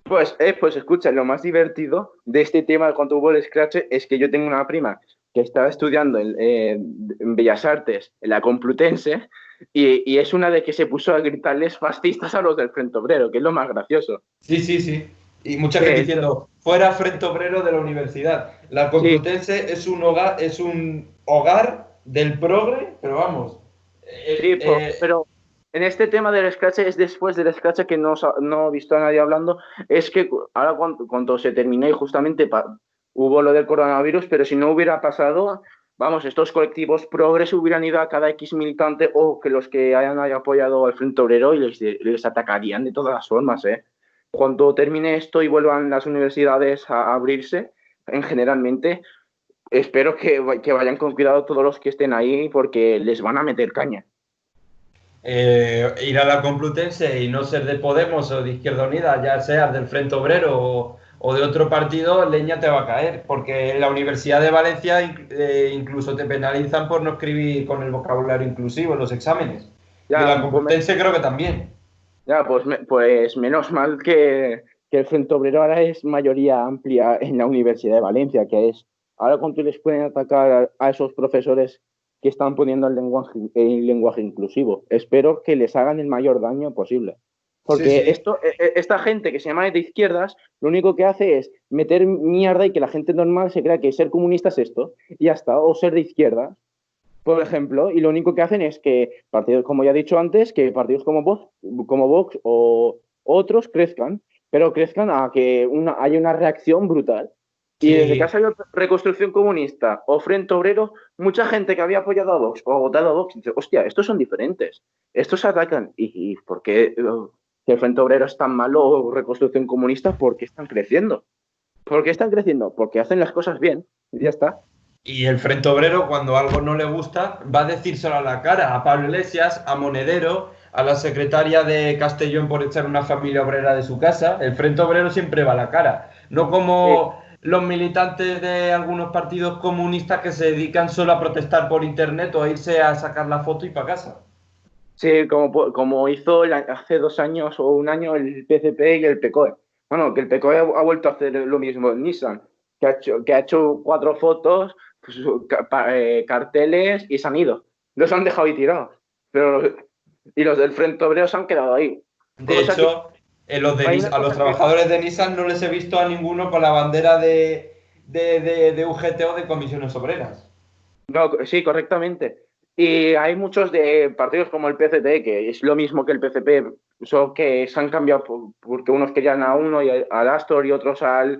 pues escucha, lo más divertido de este tema cuando hubo el Scratch es que yo tengo una prima que estaba estudiando en Bellas Artes, en la Complutense, y es una de que se puso a gritarles fascistas a los del Frente Obrero, que es lo más gracioso. Sí, sí, sí. Y mucha gente Que esto, diciendo, fuera Frente Obrero de la universidad. La sí, Complutense es un hogar del progre, pero vamos. sí, pero en este tema del Scratch es después del Scratch que no he visto a nadie hablando, es que ahora cuando se terminó y justamente hubo lo del coronavirus, pero si no hubiera pasado, vamos, estos colectivos progres hubieran ido a cada X militante o que los que hayan apoyado al Frente Obrero y les atacarían de todas las formas, ¿eh? Cuando termine esto y vuelvan las universidades a abrirse, generalmente, espero que vayan con cuidado todos los que estén ahí porque les van a meter caña. Ir a la Complutense y no ser de Podemos o de Izquierda Unida, ya seas del Frente Obrero o de otro partido, leña te va a caer, porque en la Universidad de Valencia incluso te penalizan por no escribir con el vocabulario inclusivo en los exámenes. Y en Ya, la Complutense creo que también. ya pues menos mal que el Frente Obrero ahora es mayoría amplia en la Universidad de Valencia, que es ahora cuando les pueden atacar a esos profesores que están poniendo el lenguaje inclusivo. Espero que les hagan el mayor daño posible. Sí, Porque sí. esta gente que se llama de izquierdas, lo único que hace es meter mierda y que la gente normal se crea que ser comunista es esto, y ya está, o ser de izquierdas por ejemplo, y lo único que hacen es que partidos, como ya he dicho antes, que partidos como Vox o otros crezcan, pero crezcan a que haya una reacción brutal. Y desde que ha Sí, salido Reconstrucción Comunista o Frente Obrero, mucha gente que había apoyado a Vox o votado a Vox dice, hostia, estos son diferentes, estos se atacan. ¿Y por qué que el Frente Obrero es tan malo o Reconstrucción Comunista? ¿Por qué están creciendo? ¿Por qué están creciendo? Porque hacen las cosas bien. Y ya está. y el Frente Obrero, cuando algo no le gusta, va a decírselo a la cara, a Pablo Iglesias, a Monedero, a la secretaria de Castellón por echar una familia obrera de su casa. El Frente Obrero siempre va a la cara. No Sí. como los militantes de algunos partidos comunistas que se dedican solo a protestar por internet o a irse a sacar la foto y para casa. Sí, como hizo hace 2 años o un año el PCP y el PCOE. Bueno, que el PCOE ha vuelto a hacer lo mismo en Nissan, que ha hecho 4 fotos, pues, carteles y se han ido. Los han dejado ahí tirados. Y los del Frente Obrero se han quedado ahí. De Cosa que hecho, hay una A los cosa que trabajadores de Nissan no les he visto a ninguno con la bandera de UGT o de comisiones obreras. no, sí, correctamente. Y hay muchos de partidos como el PCT, que es lo mismo que el PCP, solo que se han cambiado porque unos querían a uno y al Astor y otros al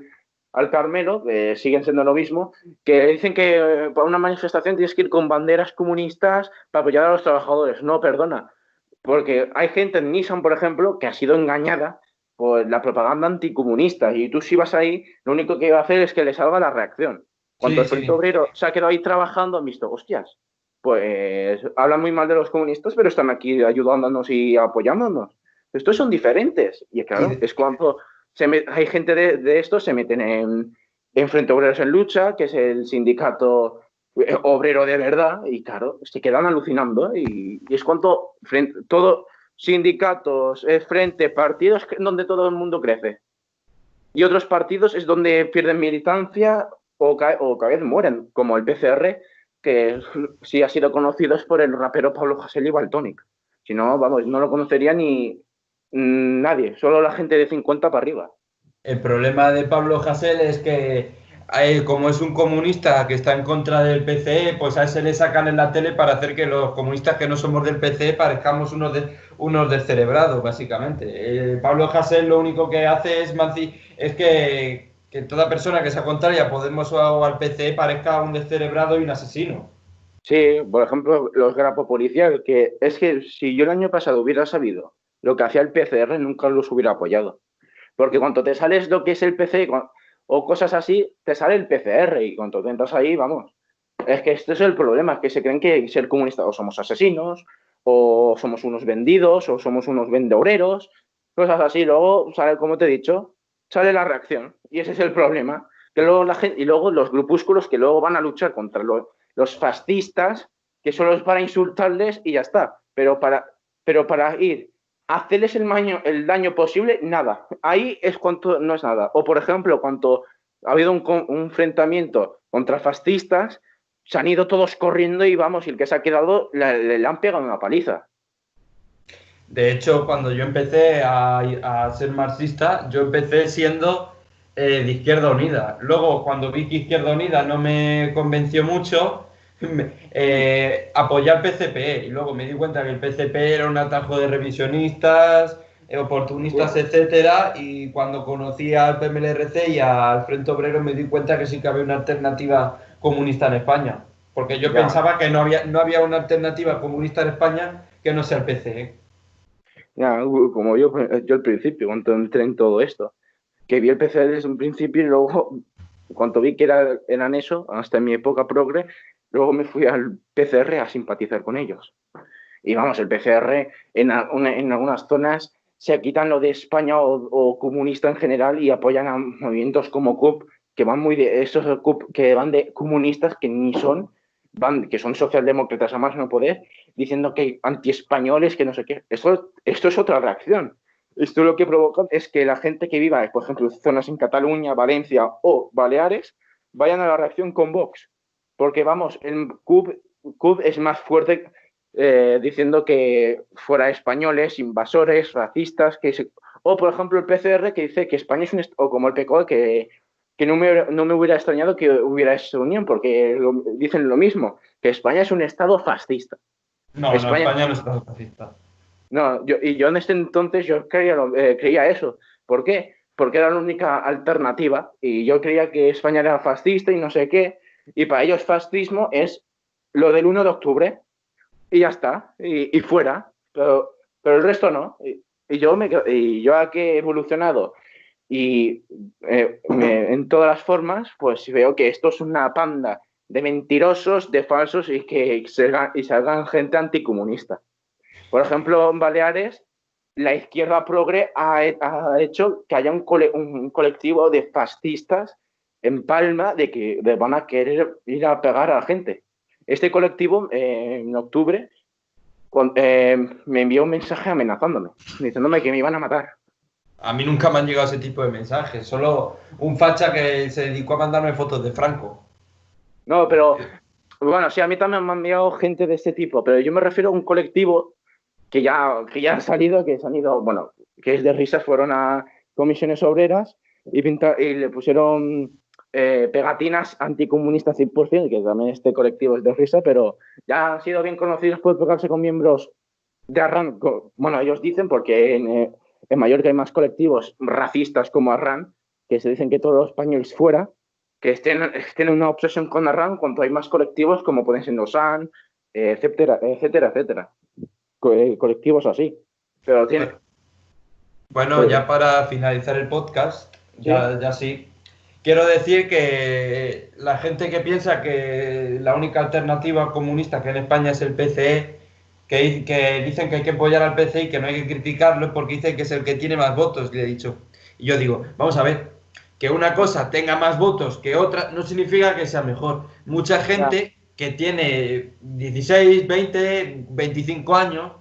Carmelo, que siguen siendo lo mismo, que dicen que para una manifestación tienes que ir con banderas comunistas para apoyar a los trabajadores. No, perdona, porque hay gente en Nissan, por ejemplo, que ha sido engañada por la propaganda anticomunista y tú si vas ahí, lo único que va a hacer es que le salga la reacción. Cuando Sí, el Frente sí. Obrero se ha quedado ahí trabajando, han visto, hostias, pues hablan muy mal de los comunistas, pero están aquí ayudándonos y apoyándonos. Estos son diferentes. Y Y claro, es cuando hay gente de estos, se meten en Frente Obreros en Lucha, que es el sindicato obrero de verdad, y claro, se quedan alucinando. Y es cuando todo sindicatos, frente, partidos, donde todo el mundo crece. Y otros partidos es donde pierden militancia o cada vez mueren, como el PCR, que sí ha sido conocido es por el rapero Pablo Hasél y Valtonic. Si no, vamos, no lo conocería ni nadie, solo la gente de 50 para arriba. el problema de Pablo Hasél es que como es un comunista que está en contra del PCE, pues a ese le sacan en la tele para hacer que los comunistas que no somos del PCE parezcamos unos descerebrados, básicamente. Pablo Hasél lo único que hace es que toda persona que sea contraria a Podemos o al PCE parezca un descerebrado y un asesino. Sí, por ejemplo, los grapos policial, que es que si yo el año pasado hubiera sabido lo que hacía el PCR, nunca los hubiera apoyado. Porque cuando te sales lo que es el PC o cosas así, te sale el PCR y cuando te entras ahí, vamos. Es que este es el problema, es que se creen que ser comunistas o somos asesinos, o somos unos vendidos, o somos unos vendeoreros, cosas así. Luego sale, como te he dicho, sale la reacción. Y ese es el problema. Que luego la gente, y luego los grupúsculos que luego van a luchar contra los fascistas, que solo es para insultarles y ya está. Pero para ir hacerles el daño posible, nada. Ahí es cuanto no es nada. O, por ejemplo, cuando ha habido un enfrentamiento contra fascistas, se han ido todos corriendo y vamos, y el que se ha quedado le han pegado una paliza. De hecho, cuando yo empecé a ser marxista, yo empecé siendo de Izquierda Unida. Luego, cuando vi que Izquierda Unida no me convenció mucho, apoyé al PCP y luego me di cuenta que el PCP era un atajo de revisionistas, oportunistas, etcétera, y cuando conocí al PMLRC y al Frente Obrero me di cuenta que sí que había una alternativa comunista en España, porque yo pensaba que no había una alternativa comunista en España que no sea el PCE. Ya, como yo al principio, cuando entré en todo esto, que vi el PCR desde un principio y luego, cuando vi que eran eso, hasta en mi época progre, luego me fui al PCR a simpatizar con ellos. Y vamos, el PCR en algunas zonas se quitan lo de España o comunista en general y apoyan a movimientos como CUP, que van muy de esos CUP que van de comunistas que ni son, que son socialdemócratas a más no poder, diciendo que antiespañoles, que no sé qué. Esto es otra reacción. Esto lo que provoca es que la gente que viva, por ejemplo, en zonas en Cataluña, Valencia o Baleares, vayan a la reacción con Vox. Porque vamos, el CUP es más fuerte diciendo que fuera españoles, invasores, racistas, o por ejemplo el PCR que dice que España es o como el PCOE que no me hubiera extrañado que hubiera esa unión, porque dicen lo mismo, que España es un estado fascista. No, España no es estado fascista. No, yo en este entonces yo creía eso. ¿Por qué? Porque era la única alternativa y yo creía que España era fascista y no sé qué, y para ellos fascismo es lo del 1 de octubre y ya está, y fuera, pero el resto no. Y yo aquí he evolucionado y en todas las formas, pues veo que esto es una panda de mentirosos, de falsos y que salgan gente anticomunista. Por ejemplo, en Baleares, la izquierda progre ha hecho que haya un colectivo de fascistas en Palma de que van a querer ir a pegar a la gente. Este colectivo, en octubre, me envió un mensaje amenazándome, diciéndome que me iban a matar. A mí nunca me han llegado ese tipo de mensajes, solo un facha que se dedicó a mandarme fotos de Franco. No, pero bueno, sí, a mí también me han enviado gente de este tipo, pero yo me refiero a un colectivo que ya ha salido, que se han ido, bueno, que es de risas, fueron a comisiones obreras y le pusieron pegatinas anticomunistas 100%, que también este colectivo es de risa, pero ya han sido bien conocidos por pegarse con miembros de Arran. Bueno, ellos dicen, porque en Mallorca hay más colectivos racistas como Arran, que se dicen que todos los españoles fuera, que estén en una obsesión con Arran, cuando hay más colectivos como pueden ser Nosan, etcétera, etcétera, etcétera. Colectivos así. Pero tiene. Bueno, ya para finalizar el podcast, ya sí. Quiero decir que la gente que piensa que la única alternativa comunista que en España es el PCE, que dicen que hay que apoyar al PCE y que no hay que criticarlo porque dicen que es el que tiene más votos, le he dicho. Y yo digo, vamos a ver, que una cosa tenga más votos que otra no significa que sea mejor. Mucha gente que tiene 16, 20, 25 años,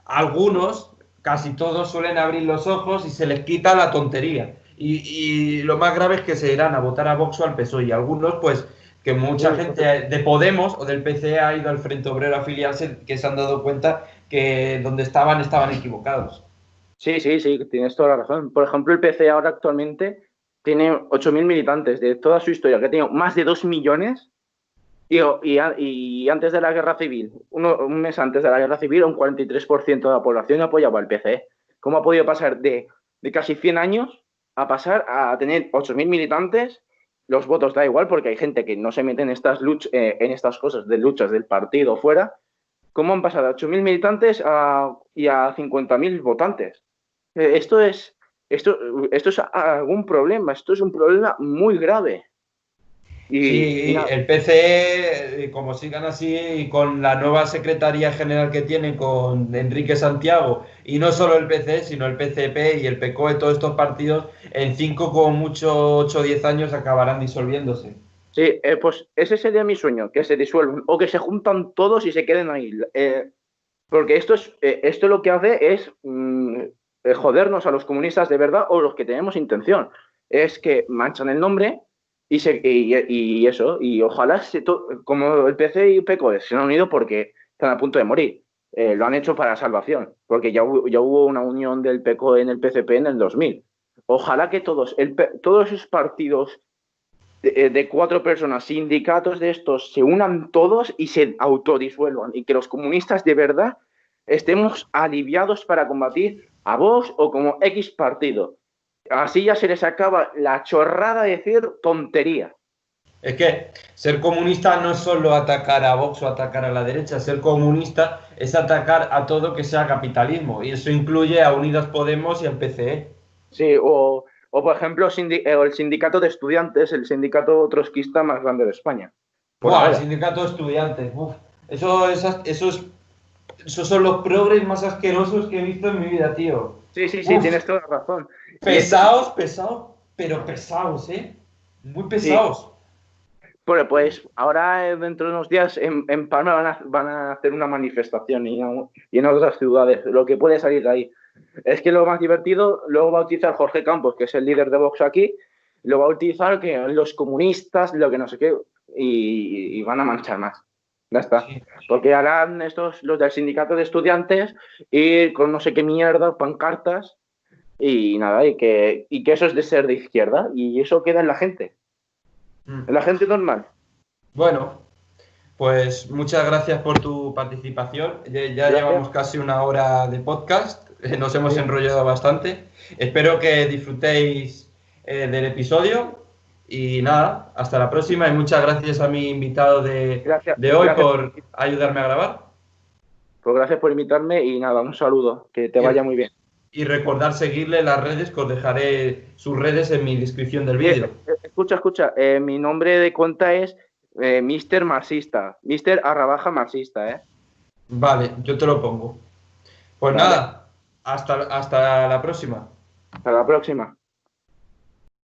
algunos, casi todos suelen abrir los ojos y se les quita la tontería. Y lo más grave es que se irán a votar a Vox o al PSOE. Y algunos, pues, que mucha gente de Podemos o del PC ha ido al Frente Obrero a afiliarse, que se han dado cuenta que donde estaban equivocados. Sí, tienes toda la razón. Por ejemplo, el PC ahora actualmente tiene 8.000 militantes de toda su historia, que ha tenido más de 2 millones. Y antes de la guerra civil, un mes antes de la guerra civil, un 43% de la población apoyaba al PCE. ¿Cómo ha podido pasar de casi 100 años a pasar a tener 8.000 militantes? Los votos da igual porque hay gente que no se mete en estas cosas de luchas del partido fuera. ¿Cómo han pasado de 8.000 militantes y a 50.000 votantes? Esto es algún problema, esto es un problema muy grave. Sí, el PCE, como sigan así, y con la nueva Secretaría General que tienen con Enrique Santiago, y no solo el PCE, sino el PCP y el PCOE, todos estos partidos, en 5, como mucho 8 o 10 años acabarán disolviéndose. Sí, pues ese sería mi sueño, que se disuelvan o que se juntan todos y se queden ahí. Porque esto lo que hace es jodernos a los comunistas de verdad o los que tenemos intención. Es que manchan el nombre y eso. Y ojalá, como el PC y PECO se han unido porque están a punto de morir. Lo han hecho para salvación, porque ya hubo una unión del PECO en el PCP en el 2000. Ojalá que todos esos partidos de 4 personas, sindicatos de estos, se unan todos y se autodisuelvan y que los comunistas de verdad estemos aliviados para combatir a Vox o como X partido. Así ya se les acaba la chorrada de decir tontería. Es que ser comunista no es solo atacar a Vox o atacar a la derecha, ser comunista es atacar a todo que sea capitalismo, y eso incluye a Unidas Podemos y al PCE. Sí, o por ejemplo, el sindicato de estudiantes, el sindicato trotskista más grande de España. Por Buah, el ahora. sindicato de estudiantes. Uf, esos son los progres más asquerosos que he visto en mi vida, tío. Sí, Uf, tienes toda la razón. pesados, pero pesados, ¿eh? Muy Sí, pesados. bueno, pues ahora dentro de unos días en Palma van a hacer una manifestación y en otras ciudades, lo que puede salir de ahí. Es que lo más divertido, luego va a utilizar Jorge Campos, que es el líder de Vox aquí, lo va a utilizar que los comunistas, lo que no sé qué, y van a manchar más. Ya está. Sí. Porque harán los del sindicato de estudiantes, ir con no sé qué mierda, pancartas, y nada, y que eso es de ser de izquierda, y eso queda en la gente normal. Bueno, pues muchas gracias por tu participación. Ya Gracias. llevamos casi una hora de podcast, nos hemos Sí. enrollado bastante. Espero que disfrutéis del episodio y nada, hasta la próxima y muchas gracias a mi invitado Gracias, de hoy gracias, por ayudarme a grabar. pues gracias por invitarme y nada, un saludo, que te Y, vaya muy bien. y recordar seguirle en las redes, que os dejaré sus redes en mi descripción del Sí, vídeo. escucha, mi nombre de cuenta es Mr. Marxista, Mr. _marxista, ¿eh? Vale, yo te lo pongo. Pues Vale, nada, hasta la próxima. hasta la próxima.